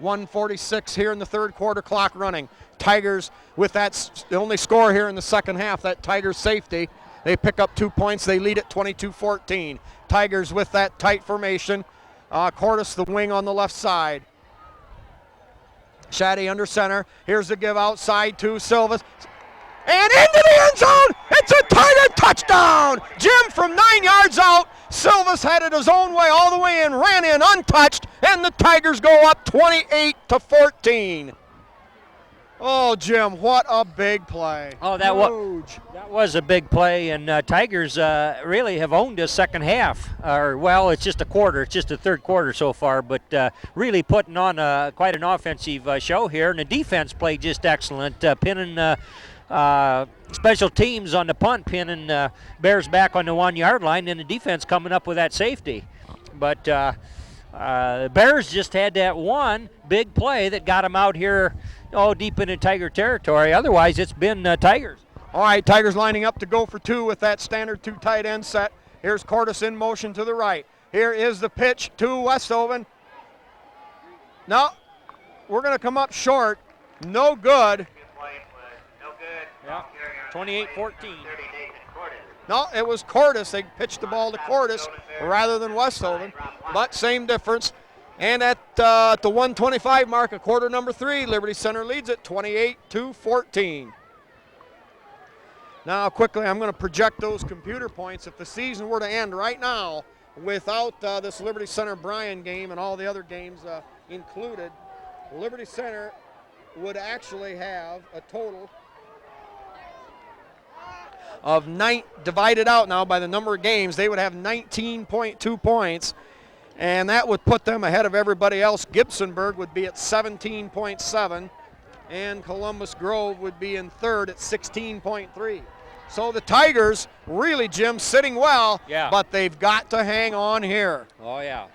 1:46 here in the third quarter, clock running. Tigers with the only score here in the second half, that Tigers safety. They pick up 2 points. They lead it 22-14. Tigers with that tight formation. Cordes the wing on the left side. Shaddy under center. Here's the give outside to Silvas. And into the end zone. It's a Tiger touchdown. Jim from 9 yards out. Silvas had it his own way all the way in, ran in untouched, and the Tigers go up 28-14. Oh, Jim, what a big play. Oh, that was a big play, and Tigers really have owned this second half. It's just a quarter. It's just the third quarter so far, but really putting on quite an offensive show here, and the defense played just excellent, pinning special teams on the punt, pinning Bears back on the 1-yard line, and the defense coming up with that safety. But the Bears just had that one big play that got them out here deep into Tiger territory. Otherwise, it's been Tigers. All right, Tigers lining up to go for 2 with that standard 2 tight end set. Here's Cordes in motion to the right. Here is the pitch to Westhoven. No, we're going to come up short. No good. Yeah, 28-14. No, it was Cordes. They pitched the ball to Cordes rather than Westhoven, but same difference. And at the 1:25 mark of quarter number 3, Liberty Center leads it 28-14. Now quickly, I'm going to project those computer points. If the season were to end right now without this Liberty Center Bryan game and all the other games included, Liberty Center would actually have a total of divided out now by the number of games. They would have 19.2 points. And that would put them ahead of everybody else. Gibsonburg would be at 17.7, and Columbus Grove would be in third at 16.3. So the Tigers really, Jim, sitting well, but they've got to hang on here. Oh, yeah.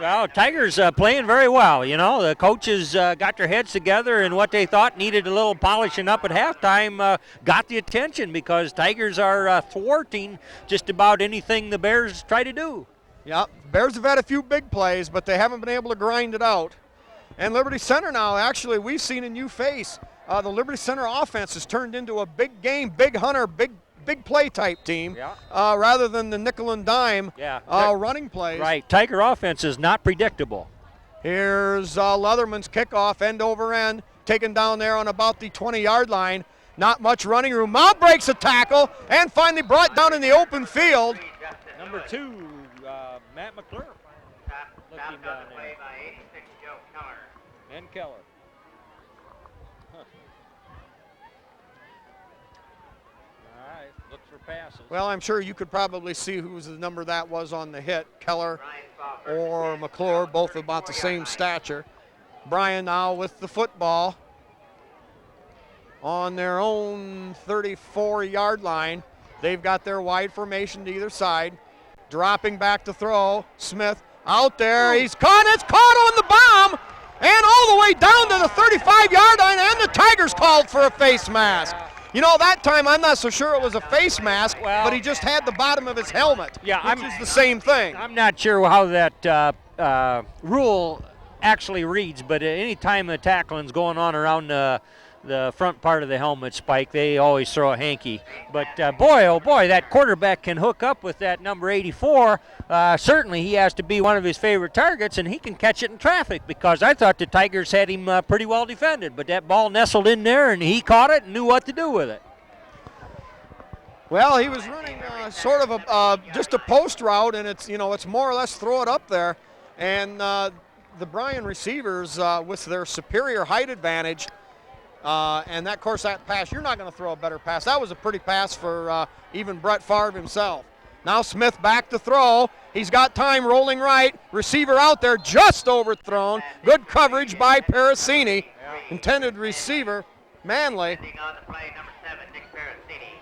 Well, Tigers playing very well. The coaches got their heads together, and what they thought needed a little polishing up at halftime got the attention, because Tigers are thwarting just about anything the Bears try to do. Yeah, Bears have had a few big plays, but they haven't been able to grind it out. And Liberty Center now, actually, we've seen a new face. The Liberty Center offense has turned into a big game, big hunter, big play type team, rather than the nickel and dime running plays. Right, Tiger offense is not predictable. Here's Leatherman's kickoff, end over end, taken down there on about the 20-yard line. Not much running room. Mount breaks a tackle and finally brought down in the open field. Number 2. Matt McClure. Left him down there. By 86 Joe Keller. And Keller. Huh. All right, look for passes. Well, I'm sure you could probably see whose the number that was on the hit, Keller or McClure, both about the same stature. Bryan now with the football on their own 34-yard line. They've got their wide formation to either side. Dropping back to throw, Smith out there, he's caught, it's caught on the bomb, And all the way down to the 35-yard line, and the Tigers called for a face mask. You know, that time I'm not so sure it was a face mask, but he just had the bottom of his helmet, which is the same thing. I'm not sure how that rule actually reads, but any time the tackling's going on around the front part of the helmet, Spike, they always throw a hanky. But boy, oh boy, that quarterback can hook up with that number 84. Certainly he has to be one of his favorite targets, and he can catch it in traffic, because I thought the Tigers had him pretty well defended, but that ball nestled in there and he caught it and knew what to do with it. Well, he was running sort of just a post route, and it's more or less throw it up there. And the Bryan receivers, with their superior height advantage, and that, of course, that pass, you're not going to throw a better pass. That was a pretty pass for even Brett Favre himself. Now Smith back to throw. He's got time, rolling right. Receiver out there, just overthrown. Good coverage by Parasini. Intended receiver, Manley. On the play, number 7, Dick Parasini.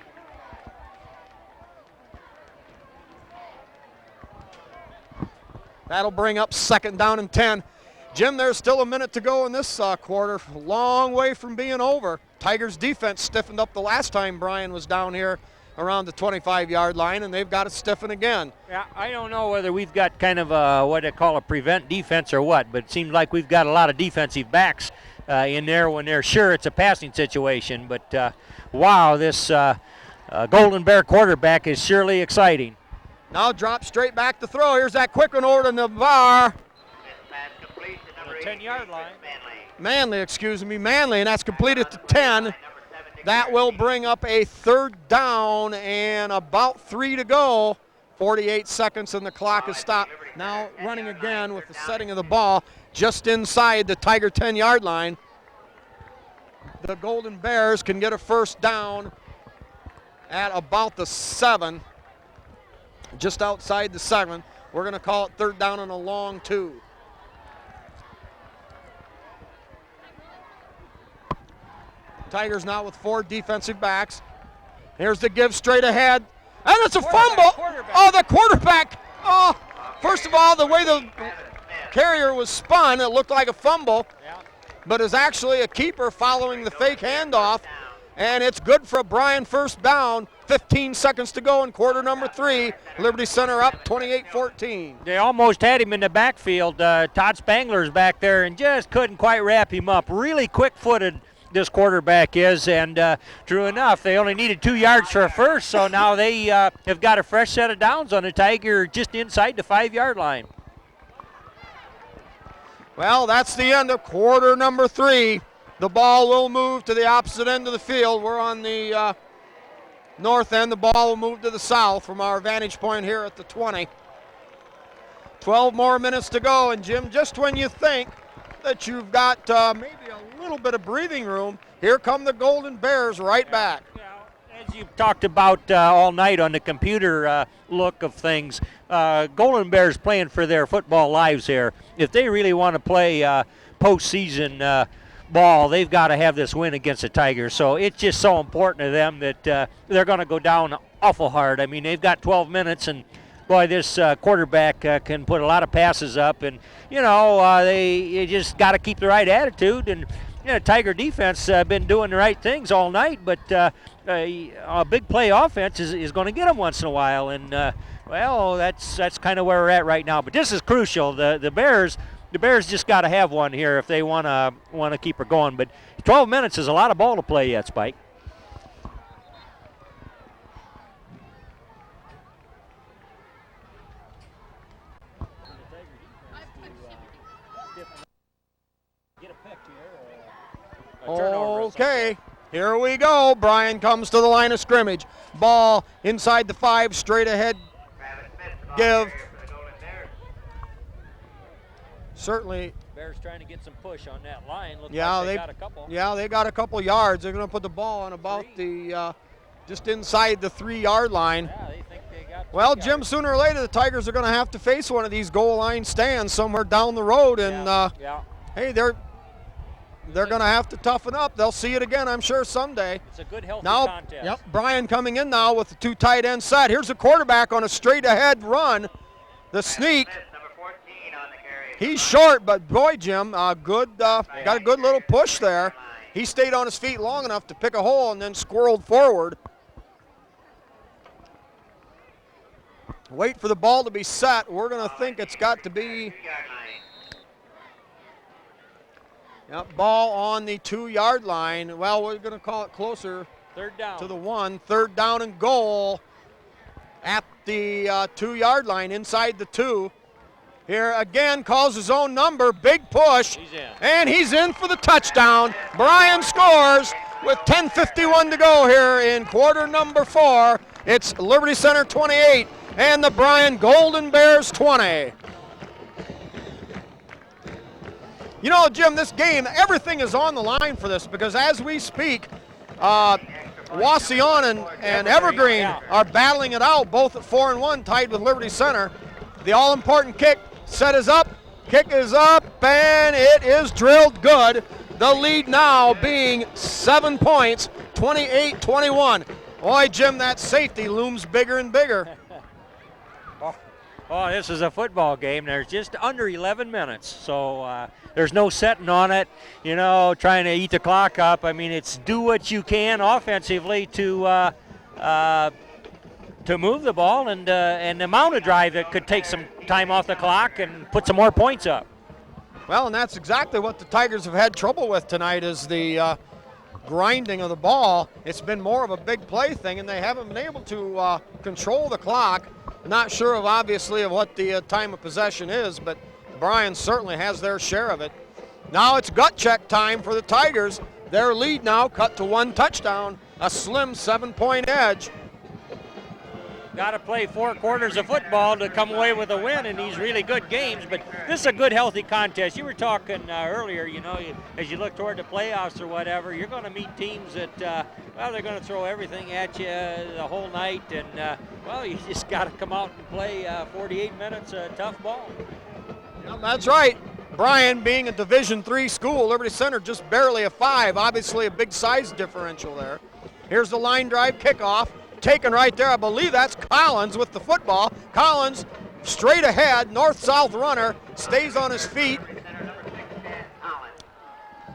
That'll bring up 2nd down and 10. Jim, there's still a minute to go in this quarter. Long way from being over. Tigers defense stiffened up the last time Bryan was down here around the 25-yard line, and they've got to stiffen again. Yeah, I don't know whether we've got kind of what they call a prevent defense or what, but it seems like we've got a lot of defensive backs in there when they're sure it's a passing situation. But wow, this Golden Bear quarterback is surely exciting. Now drop straight back to throw. Here's that quick one over to Navarre. 10-yard line. Manley, and that's completed to 10. That will bring up a 3rd down and about 3 to go. 48 seconds and the clock is stopped. Now running again with the setting of the ball just inside the Tiger 10-yard line. The Golden Bears can get a 1st down at about the 7, just outside the 7. We're going to call it 3rd down and a long 2. Tigers now with 4 defensive backs. Here's the give straight ahead. And it's a fumble. Oh, the quarterback. Oh, first of all, the way the carrier was spun, it looked like a fumble, but is actually a keeper following the fake handoff. And it's good for Bryan, 1st down. 15 seconds to go in quarter number 3. Liberty Center up 28-14. They almost had him in the backfield. Todd Spangler's back there and just couldn't quite wrap him up. Really quick-footed this quarterback is, and true enough, they only needed 2 yards for a first, so now they have got a fresh set of downs on the Tiger just inside the 5-yard line. Well, that's the end of quarter number 3. The ball will move to the opposite end of the field. We're on the north end. The ball will move to the south from our vantage point here at the 20. 12 more minutes to go, and Jim, just when you think that you've got maybe a little bit of breathing room, here come the Golden Bears right back. As you've talked about all night on the computer look of things, Golden Bears playing for their football lives here. If they really want to play postseason ball, they've got to have this win against the Tigers. So it's just so important to them that they're going to go down awful hard. I mean, they've got 12 minutes, and boy, this quarterback can put a lot of passes up, and they just got to keep the right attitude. And Tiger defense been doing the right things all night, but a big play offense is going to get them once in a while. And well, that's kind of where we're at right now. But this is crucial. The Bears just got to have one here if they want to keep her going. But 12 minutes is a lot of ball to play yet, Spike. Okay, here we go. Bryan comes to the line of scrimmage. Ball inside the 5, straight ahead. Give. Certainly. Bears trying to get some push on that line. Looks yeah, like they got a couple. Yeah, they got a couple yards. They're going to put the ball on about the just inside the 3-yard line. Yeah, they think they got. Well, Jim, sooner or later the Tigers are going to have to face one of these goal line stands somewhere down the road, and hey, they're going to have to toughen up. They'll see it again, I'm sure, someday. It's a good, healthy contest. Yep, Bryan coming in now with the 2 tight end set. Here's the quarterback on a straight ahead run. The sneak. Number 14 on the carry. He's short, but boy, Jim, got a good little push there. He stayed on his feet long enough to pick a hole and then squirreled forward. Wait for the ball to be set. We're going to think it's got to be ball on the 2-yard line. Well, we're going to call it closer. Third down. To the 1. Third down and goal at the 2-yard line, inside the 2. Here again, calls his own number, big push. He's in. And he's in for the touchdown. Bryan scores with 10:51 to go here in quarter number 4. It's Liberty Center 28 and the Bryan Golden Bears 20. You know, Jim, this game, everything is on the line for this because as we speak, Wauseon and Evergreen are battling it out, both at 4-1, tied with Liberty Center. The all-important kick set is up, kick is up, and it is drilled good. The lead now being 7 points, 28-21. Boy, Jim, that safety looms bigger and bigger. Oh, this is a football game. There's just under 11 minutes, so there's no setting on it, you know, trying to eat the clock up. I mean, it's do what you can offensively to move the ball and the amount of drive that could take some time off the clock and put some more points up. Well, and that's exactly what the Tigers have had trouble with tonight is the grinding of the ball. It's been more of a big play thing, and they haven't been able to control the clock. Not sure of obviously of what the time of possession is, but Bryan certainly has their share of it. Now it's gut check time for the Tigers. Their lead now cut to 1 touchdown, a slim 7-point edge. Got to play 4 quarters of football to come away with a win in these really good games, but this is a good, healthy contest. You were talking earlier, you know, as you look toward the playoffs or whatever, you're going to meet teams that, well, they're going to throw everything at you the whole night, and, well, you just got to come out and play 48 minutes of tough ball. Yeah, that's right. Bryan being a Division III school, Liberty Center just barely a 5, obviously a big size differential there. Here's the line drive kickoff. Taken right there, I believe that's Collins with the football. Collins straight ahead, north-south runner, stays on his feet.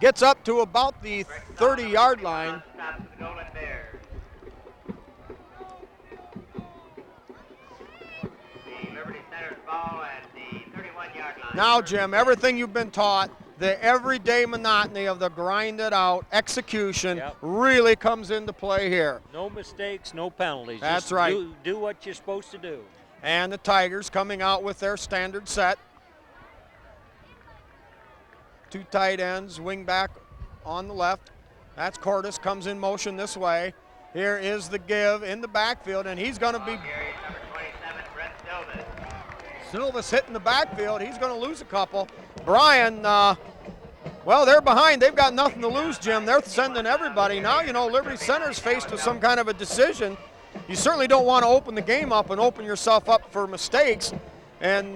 Gets up to about the 30-yard line. Now, Jim, everything you've been taught, the everyday monotony of the grinded out execution really comes into play here. No mistakes, no penalties. That's just right. Do what you're supposed to do. And the Tigers coming out with their standard set. 2 tight ends, wing back on the left. That's Cordes, comes in motion this way. Here is the give in the backfield, and he's going to be... Silva's hitting the backfield. He's going to lose a couple. Bryan, well, they're behind. They've got nothing to lose, Jim. They're sending everybody. Now, you know, Liberty Center's faced with some kind of a decision. You certainly don't want to open the game up and open yourself up for mistakes. And,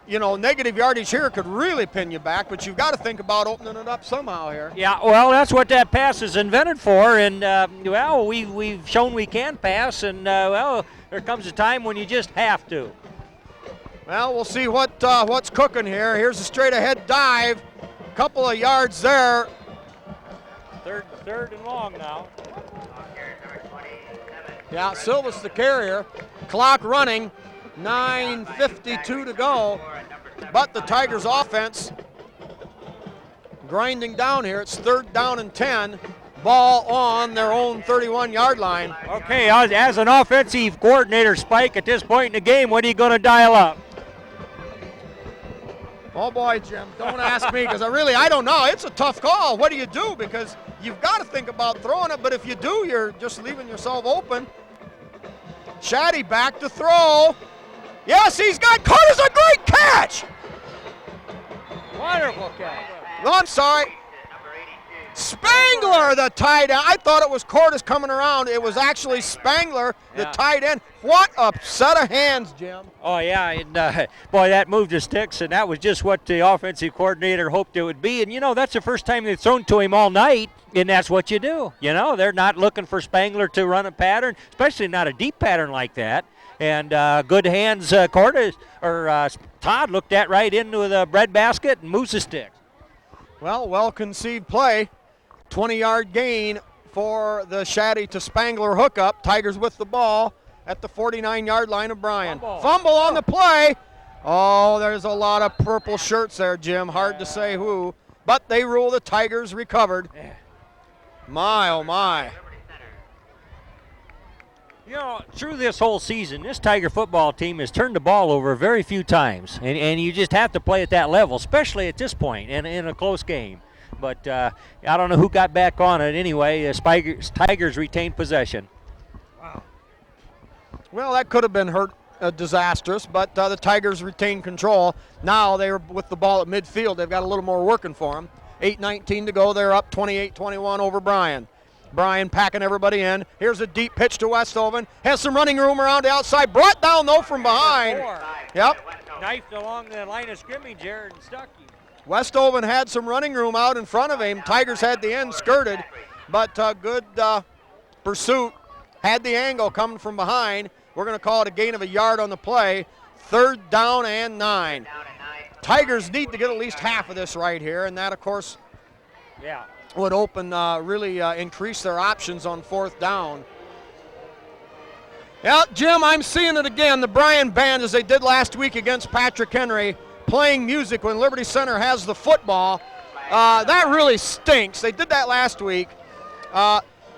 you know, negative yardage here could really pin you back, but you've got to think about opening it up somehow here. Yeah, well, that's what that pass is invented for. And, well, we've shown we can pass. And, well, there comes a time when you just have to. Well, we'll see what's cooking here. Here's a straight ahead dive. Couple of yards there. Third and long now. Yeah, Silva's the carrier. Clock running. 9:52 to go. But the Tigers offense grinding down here. It's 3rd down and 10. Ball on their own 31-yard line. Okay, as an offensive coordinator, Spike, at this point in the game, what are you going to dial up? Oh boy, Jim, don't ask me because I don't know. It's a tough call. What do you do? Because you've got to think about throwing it, but if you do, you're just leaving yourself open. Shaddy back to throw. Yes, he's got Carter's a great catch. Wonderful catch. No, I'm sorry. Spangler, the tight end. I thought it was Cordes coming around. It was actually Spangler, the tight end. What a set of hands, Jim. Oh, yeah. And, boy, that moved the sticks, and that was just what the offensive coordinator hoped it would be. And, you know, that's the first time they've thrown to him all night, and that's what you do. You know, they're not looking for Spangler to run a pattern, especially not a deep pattern like that. And good hands, Todd looked at right into the breadbasket and moves the stick. Well conceived play. 20-yard gain for the Shaddy to Spangler hookup. Tigers with the ball at the 49-yard line of Bryan. Fumble on the play. Oh, there's a lot of purple shirts there, Jim. Hard to say who. But they rule the Tigers recovered. My, oh, my. You know, through this whole season, this Tiger football team has turned the ball over very few times. And you just have to play at that level, especially at this point in a close game. But I don't know who got back on it anyway. Tigers retained possession. Wow. Well, that could have been disastrous, but the Tigers retained control. Now they're with the ball at midfield. They've got a little more working for them. 8:19 to go. They're up 28-21 over Bryan. Bryan packing everybody in. Here's a deep pitch to Westoven. Has some running room around the outside. Brought down, though, from behind. Yep. Knifed along the line of scrimmage there and stuck you. Westoven had some running room out in front of him. Tigers had the end skirted, but good pursuit. Had the angle coming from behind. We're going to call it a gain of a yard on the play. 3rd down and 9. Tigers need to get at least half of this right here, and that, of course, would open, really increase their options on 4th down. Yeah, Jim, I'm seeing it again. The Bryan band, as they did last week against Patrick Henry, playing music when Liberty Center has the football. That really stinks. They did that last week.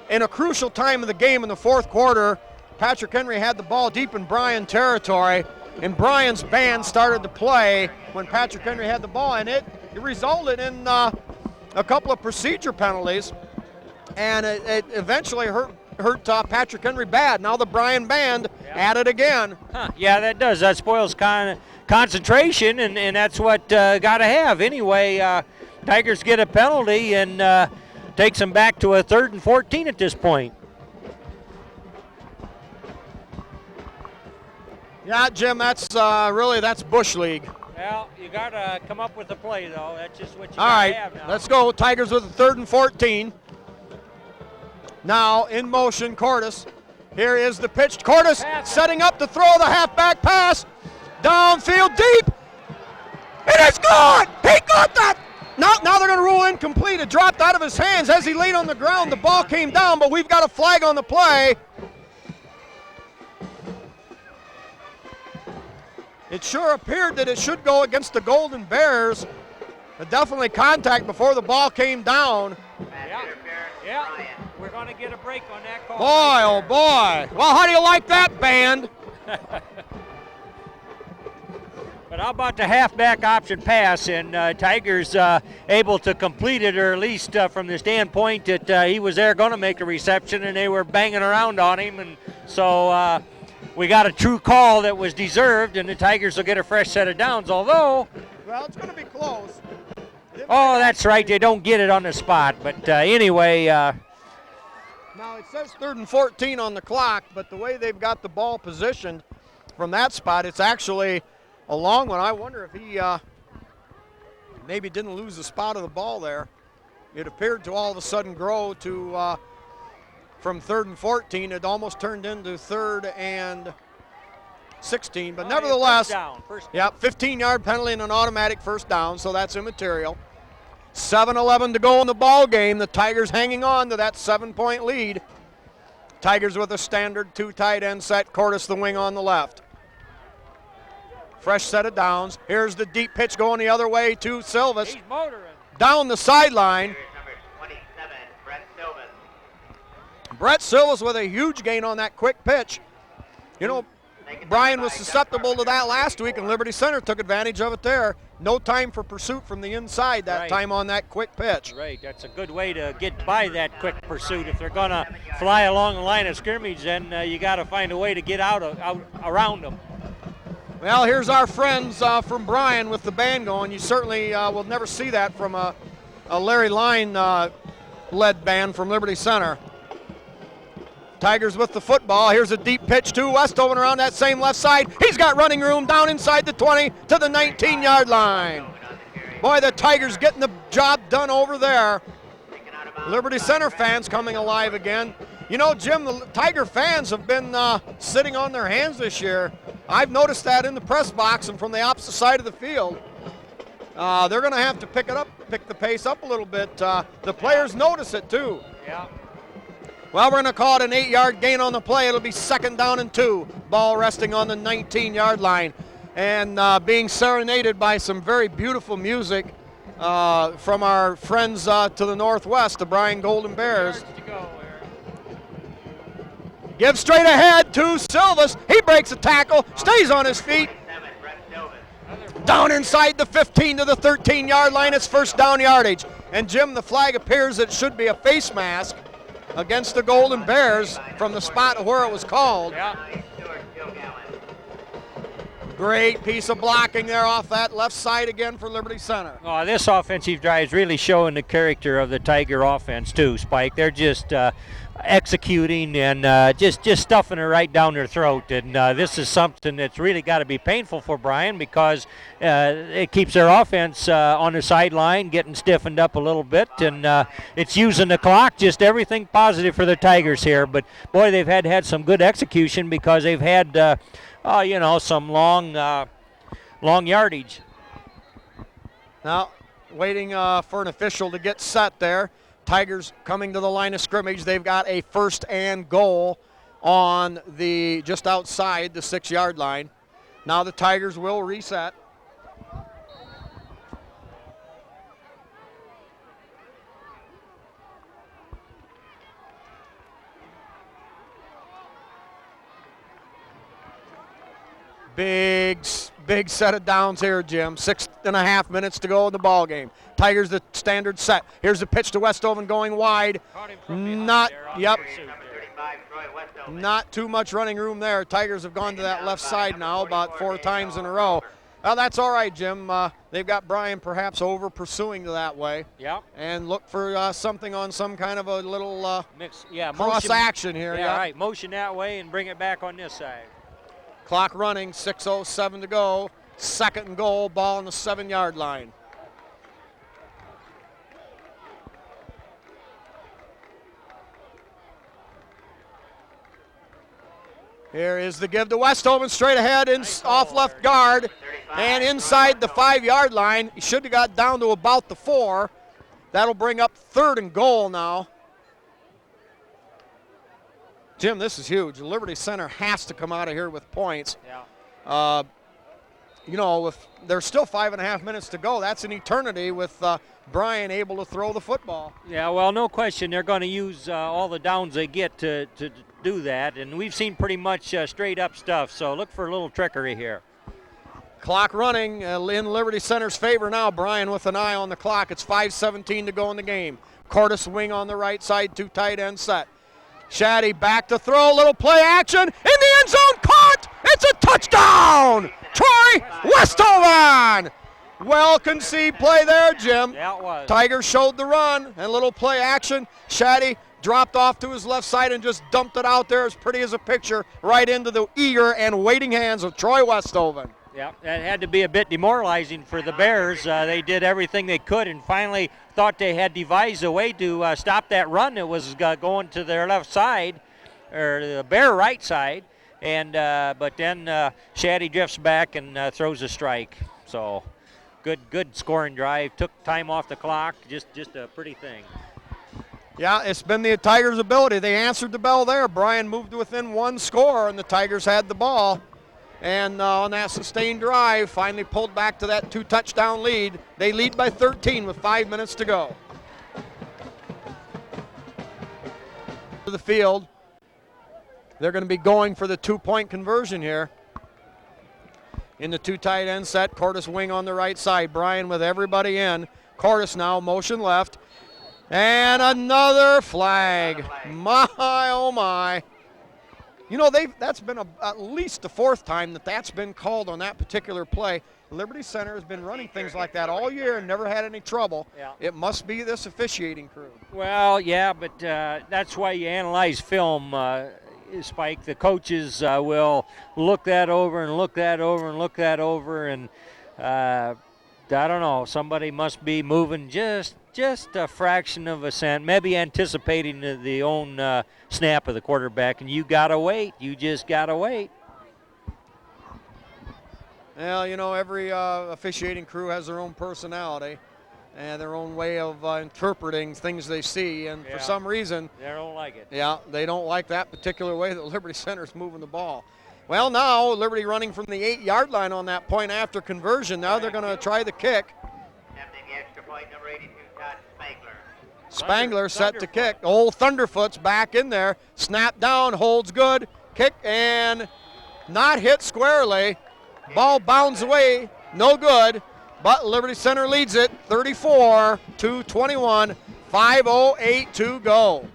In a crucial time of the game in the 4th quarter, Patrick Henry had the ball deep in Bryan territory, and Bryan's band started to play when Patrick Henry had the ball, and it resulted in a couple of procedure penalties, and it eventually hurt Patrick Henry bad. Now the Bryan band at it again. Yeah, that does. That spoils concentration, and that's what got to have. Anyway, Tigers get a penalty and takes them back to a 3rd and 14 at this point. Yeah, Jim, that's Bush League. Well, you got to come up with a play, though. That's just what you All got right, to have now. let's go. Tigers with a 3rd and 14. Now in motion, Cordes. Here is the pitch. Cordes setting up to throw the halfback pass. Downfield deep. It is gone. He got that. Now they're going to rule incomplete. It dropped out of his hands as he laid on the ground. The ball came down, but we've got a flag on the play. It sure appeared that it should go against the Golden Bears. Definitely contact before the ball came down. Yeah, we're going to get a break on that call. Boy, oh boy. Well, how do you like that, band? But how about the halfback option pass, and Tigers able to complete it, or at least from the standpoint that he was there going to make a reception, and they were banging around on him, and so we got a true call that was deserved, and the Tigers will get a fresh set of downs, although... Well, it's going to be close. Oh, that's right. They don't get it on the spot, but anyway... Now, it says 3rd and 14 on the clock, but the way they've got the ball positioned from that spot, it's actually a long one. I wonder if he maybe didn't lose the spot of the ball there. It appeared to all of a sudden grow to from 3rd and 14. It almost turned into 3rd and 16, but nevertheless, first down. Yeah, 15-yard penalty and an automatic first down, so that's immaterial. 7:11 to go in the ball game. The Tigers hanging on to that 7-point lead. Tigers with a standard 2 tight end set. Cordes the wing on the left. Fresh set of downs. Here's the deep pitch going the other way to Silvas. He's motoring. Down the sideline. Number 27, Brett Silvas. Brett Silvas with a huge gain on that quick pitch. You know, Bryan was susceptible to that last week, and Liberty Center took advantage of it there. No time for pursuit from the inside that time on that quick pitch. Right, that's a good way to get by that quick pursuit. If they're going to fly along the line of scrimmage, then you got to find a way to get out around them. Well, here's our friends from Bryan with the band going. You certainly will never see that from a Larry Line-led band from Liberty Center. Tigers with the football. Here's a deep pitch to Westoven around that same left side. He's got running room down inside the 20 to the 19-yard line. Boy, the Tigers getting the job done over there. Liberty Center fans coming alive again. You know, Jim, the Tiger fans have been sitting on their hands this year. I've noticed that in the press box and from the opposite side of the field. They're going to have to pick the pace up a little bit. The players notice it too. Yeah. Well, we're going to call it an 8-yard gain on the play. It'll be 2nd down and 2. Ball resting on the 19-yard line and being serenaded by some very beautiful music from our friends to the northwest, the Bryan Golden Bears. Give straight ahead to Silvas. He breaks a tackle, stays on his feet. Down inside the 15 to the 13-yard line. It's 1st down yardage. And Jim, the flag appears it should be a face mask against the Golden Bears from the spot where it was called. Yeah. Great piece of blocking there off that left side again for Liberty Center. Oh, this offensive drive is really showing the character of the Tiger offense too, Spike. They're just executing and just stuffing it right down their throat. And this is something that's really got to be painful for Bryan because it keeps their offense on the sideline, getting stiffened up a little bit, and it's using the clock. Just everything positive for the Tigers here. But boy, they've had some good execution because they've had some long yardage. Now, waiting for an official to get set there. Tigers coming to the line of scrimmage. They've got a 1st and goal on the just outside the 6-yard line. Now the Tigers will reset. Big set of downs here, Jim. 6.5 minutes to go in the ball game. Tigers the standard set. Here's the pitch to Westoven going wide. Not too much running room there. Tigers have gone to that left side now about 4 times in a row. Well, that's all right, Jim. They've got Bryan perhaps over pursuing that way. Yeah. And look for something on some kind of a little mix. Yeah. cross action here. Yeah, right. Motion that way and bring it back on this side. Clock running, 6:07 to go. 2nd and goal, ball on the 7-yard line. Here is the give to Westoven, straight ahead, off left guard, and inside the 5-yard line. He should have got down to about the 4. That'll bring up 3rd and goal now. Jim, this is huge. Liberty Center has to come out of here with points. Yeah. If there's still 5.5 minutes to go, that's an eternity with Bryan able to throw the football. Yeah, well, no question. They're going to use all the downs they get to do that, and we've seen pretty much straight up stuff, so look for a little trickery here. Clock running in Liberty Center's favor now. Bryan with an eye on the clock. It's 5:17 to go in the game. Cordes wing on the right side, 2 tight ends set. Shaddy back to throw, little play action, in the end zone, caught! It's a touchdown! Troy Westoven! Well conceived play there, Jim. Yeah, it was. Tigers showed the run, and a little play action. Shaddy dropped off to his left side and just dumped it out there as pretty as a picture right into the eager and waiting hands of Troy Westoven. Yeah, that had to be a bit demoralizing for the Bears. They did everything they could and finally thought they had devised a way to stop that run that was going to their left side, or the Bear right side. And but then Shaddy drifts back and throws a strike. So good scoring drive. Took time off the clock. Just a pretty thing. Yeah, it's been the Tigers' ability. They answered the bell there. Bryan moved within 1 score, and the Tigers had the ball. And on that sustained drive, finally pulled back to that 2-touchdown lead. They lead by 13 with 5 minutes to go. To the field. They're going to be going for the 2-point conversion here. In the 2 tight end set, Cordes wing on the right side. Bryan with everybody in. Cordes now motion left. And another flag. My, oh my. You know, that's been at least the 4th time that's been called on that particular play. Liberty Center has been running things like that all year and never had any trouble. Yeah. It must be this officiating crew. Well, yeah, but that's why you analyze film, Spike. The coaches will look that over and look that over and look that over, and I don't know. Somebody must be moving just just a fraction of a cent, maybe anticipating the own snap of the quarterback, and you got to wait. You just got to wait. Well, you know, every officiating crew has their own personality and their own way of interpreting things they see, and for some reason, they don't like it. Yeah, they don't like that particular way that Liberty Center is moving the ball. Well, now Liberty running from the 8-yard line on that point after conversion. Now they're going to try the kick. Attempting the extra point, number 82, Todd Spangler. Spangler set to kick. Old Thunderfoot's back in there. Snap down, holds good. Kick and not hit squarely. Ball bounds away, no good. But Liberty Center leads it 34-21. 5:08 to go.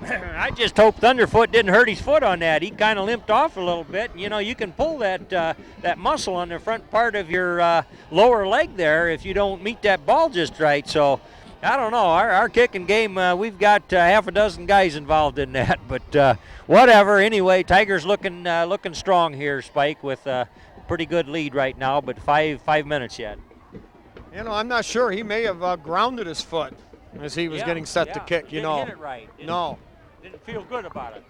I just hope Thunderfoot didn't hurt his foot on that. He kind of limped off a little bit. You know, you can pull that muscle on the front part of your lower leg there if you don't meet that ball just right. So, I don't know. Our kicking game, we've got half a dozen guys involved in that. But whatever. Anyway, Tigers looking strong here, Spike, with a pretty good lead right now, but five minutes yet. You know, I'm not sure. He may have grounded his foot as he was getting set to kick, you know. Didn't hit it right. No. Didn't feel good about it.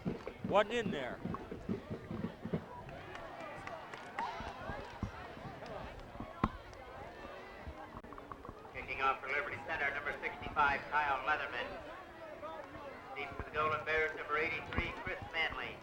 Wasn't in there. Kicking off for Liberty Center, number 65, Kyle Leatherman. Deep for the Golden Bears, number 83, Chris Manley.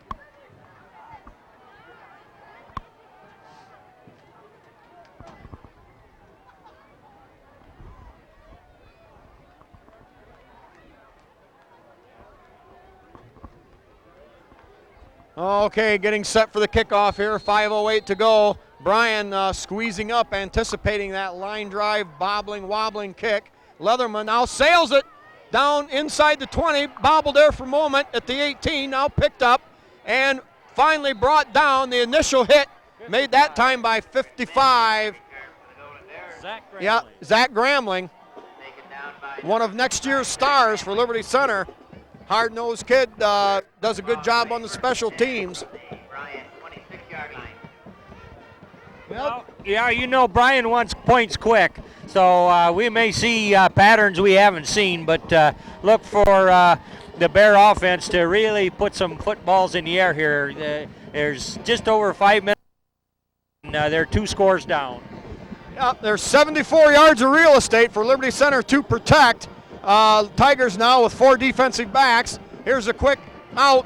Okay, getting set for the kickoff here. 5:08 to go. Bryan squeezing up, anticipating that line drive, wobbling kick. Leatherman now sails it down inside the 20, bobbled there for a moment at the 18, now picked up and finally brought down. The initial hit made that time by 55. Yeah, Zach Gramling, one of next year's stars for Liberty Center. Hard-nosed kid, does a good job on the special teams. Bryan, 26-yard line. Well, yeah, you know Bryan wants points quick, so we may see patterns we haven't seen, but look for the Bear offense to really put some footballs in the air here. There's just over 5 minutes, and they're 2 scores down. Yeah, there's 74 yards of real estate for Liberty Center to protect. Tigers now with 4 defensive backs. Here's a quick out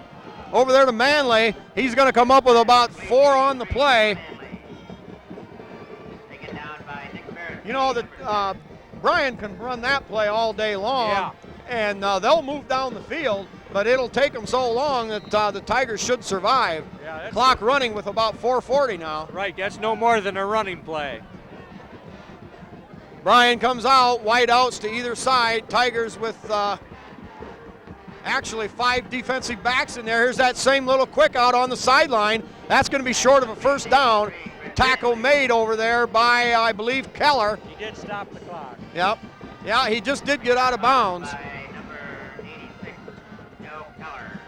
over there to Manley. He's going to come up with about 4 on the play. You know that Bryan can run that play all day long, and they'll move down the field, but it'll take them so long that the Tigers should survive. Clock running with about 4:40 now. Right, that's no more than a running play. Bryan comes out, wide outs to either side. Tigers with actually 5 defensive backs in there. Here's that same little quick out on the sideline. That's going to be short of a first down. Tackle made over there by, I believe, Keller. He did stop the clock. Yep. Yeah, he just did get out of bounds. By number 86, Joe Keller.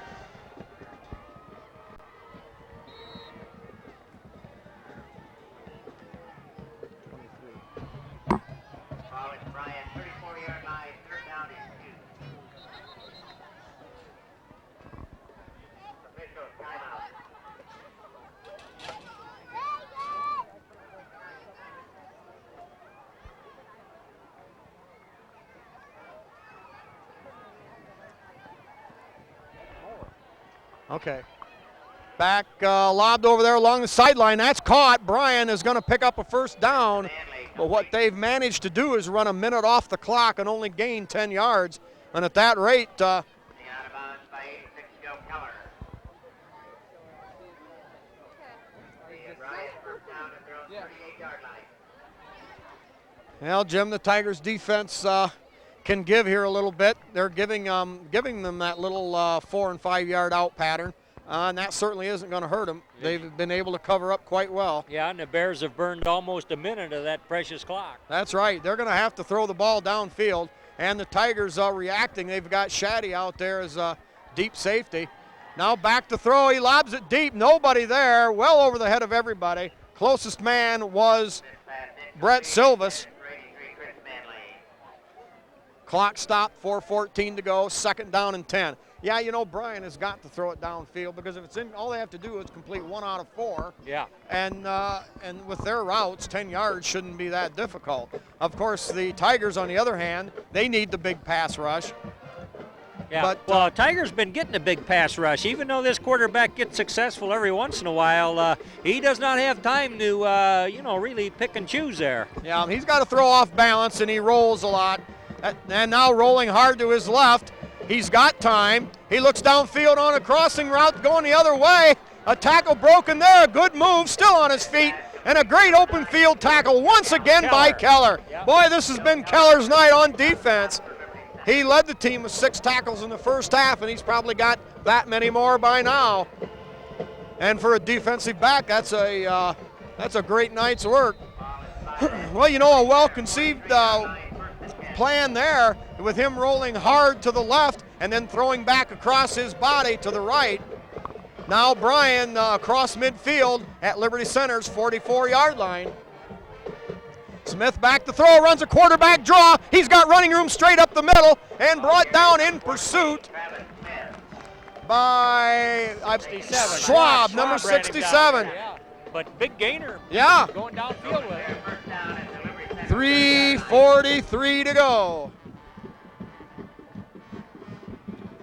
Ball is Bryan, 34-yard line, third down and 2. Official timeout. Okay. Back lobbed over there along the sideline. That's caught. Bryan is going to pick up a first down. But what they've managed to do is run a minute off the clock and only gain 10 yards. And at that rate, Out of bounds by 86, Joe Keller. Bryan, first down at their own 38-yard line. well, Jim, the Tigers defense can give here a little bit. They're giving them that little 4 and 5 yard out pattern. And that certainly isn't going to hurt them. They've been able to cover up quite well. Yeah, and the Bears have burned almost a minute of that precious clock. That's right. They're going to have to throw the ball downfield. And the Tigers are reacting. They've got Shaddy out there as a deep safety. Now back to throw. He lobs it deep. Nobody there. Well over the head of everybody. Closest man was Brett Silvas. Clock stopped, 4:14 to go, 2nd down and 10. Yeah, you know, Bryan has got to throw it downfield because if it's in, all they have to do is complete 1 out of 4. Yeah. And with their routes, 10 yards shouldn't be that difficult. Of course, the Tigers, on the other hand, they need the big pass rush. Yeah. But, well, Tiger's been getting a big pass rush. Even though this quarterback gets successful every once in a while, he does not have time to, really pick and choose there. Yeah, he's got to throw off balance, and he rolls a lot. And now rolling hard to his left. He's got time. He looks downfield on a crossing route going the other way. A tackle broken there. A good move, still on his feet. And a great open field tackle once again by Keller. Yep. Boy, this has been Keller's night on defense. He led the team with 6 tackles in the first half, and he's probably got that many more by now. And for a defensive back, that's a great night's work. Well, you know, a well-conceived plan there with him rolling hard to the left and then throwing back across his body to the right. Now Bryan across midfield at Liberty Center's 44-yard line. Smith back to throw, runs a quarterback draw. He's got running room straight up the middle and brought down in pursuit by Schwab, number 67. Yeah. But big gainer. Yeah. Going downfield with it. 3:43 to go.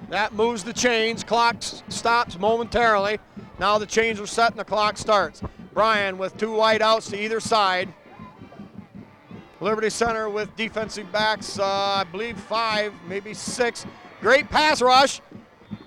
That moves the chains. Clock stops momentarily. Now the chains are set and the clock starts. Bryan with 2 wide outs to either side. Liberty Center with defensive backs, I believe 5, maybe 6. Great pass rush.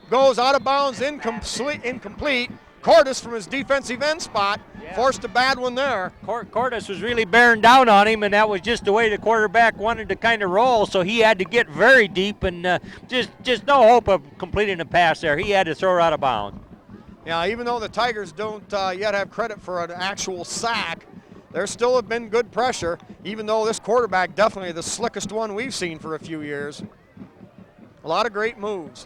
Goes out of bounds, incomplete. Cordes from his defensive end spot forced a bad one there. Cordes was really bearing down on him, and that was just the way the quarterback wanted to kind of roll, so he had to get very deep and just no hope of completing a pass there. He had to throw it out of bounds. Yeah, even though the Tigers don't yet have credit for an actual sack, there still have been good pressure, even though this quarterback definitely the slickest one we've seen for a few years. A lot of great moves.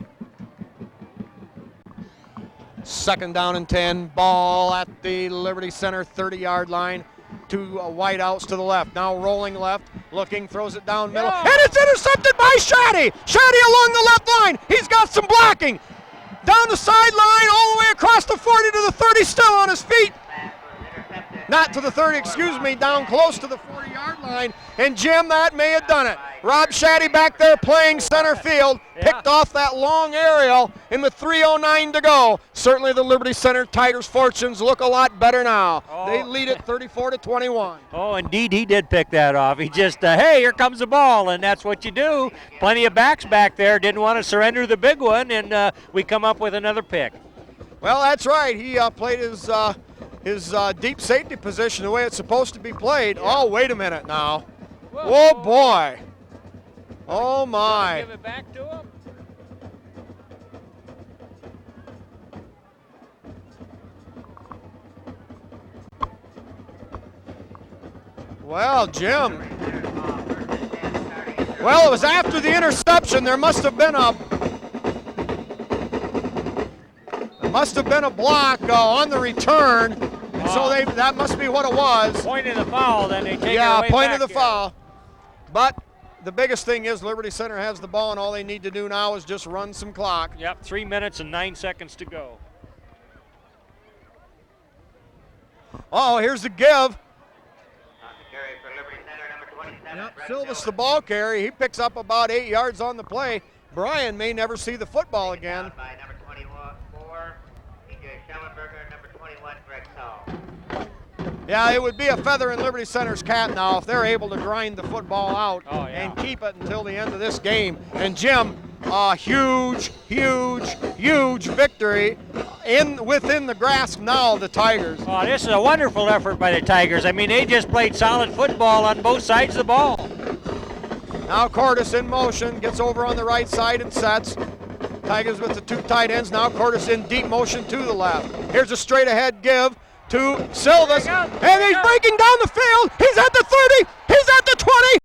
2nd down and 10, ball at the Liberty Center 30-yard line. 2 wide outs to the left. Now rolling left, looking, throws it down middle, and it's intercepted by Shaddy. Shaddy along the left line. He's got some blocking. Down the sideline, all the way across the 40 to the 30, still on his feet. Not to the 30, excuse me, down close to the 40-yard line. And Jim, that may have done it. Rob Shaddy back there playing center field, picked off that long aerial, and with 3:09 to go, certainly the Liberty Center Tigers' fortunes look a lot better now. They lead it 34-21. Oh, indeed, he did pick that off. He just, hey, here comes the ball, and that's what you do. Plenty of backs back there didn't want to surrender the big one, and we come up with another pick. Well, that's right. He played his deep safety position the way it's supposed to be played. Oh, wait a minute now. Whoa, boy. Oh, my. Give it back to him. Well, Jim. Well, it was after the interception. There must have been a block on the return. And so that must be what it was. Point of the foul, then they take it away. Yeah, point back of the here. foul. But the biggest thing is Liberty Center has the ball, and all they need to do now is just run some clock. Yep, 3 minutes and 9 seconds to go. Oh, here's the give. Carry for Liberty Center, number 27. Yep, Brett Silvas Miller. the ball carry. He picks up about 8 yards on the play. Bryan may never see the football again. By number 24, E.J. Schellenberger, number 21, Greg Saul. Yeah, it would be a feather in Liberty Center's cap now if they're able to grind the football out and keep it until the end of this game. And Jim, a huge, huge, huge victory within the grasp now of the Tigers. Oh, this is a wonderful effort by the Tigers. I mean, they just played solid football on both sides of the ball. Now Cordes in motion, gets over on the right side and sets. Tigers with the 2 tight ends. Now Cordes in deep motion to the left. Here's a straight ahead give to Silvas, and he's breaking down the field. He's at the 30, he's at the 20,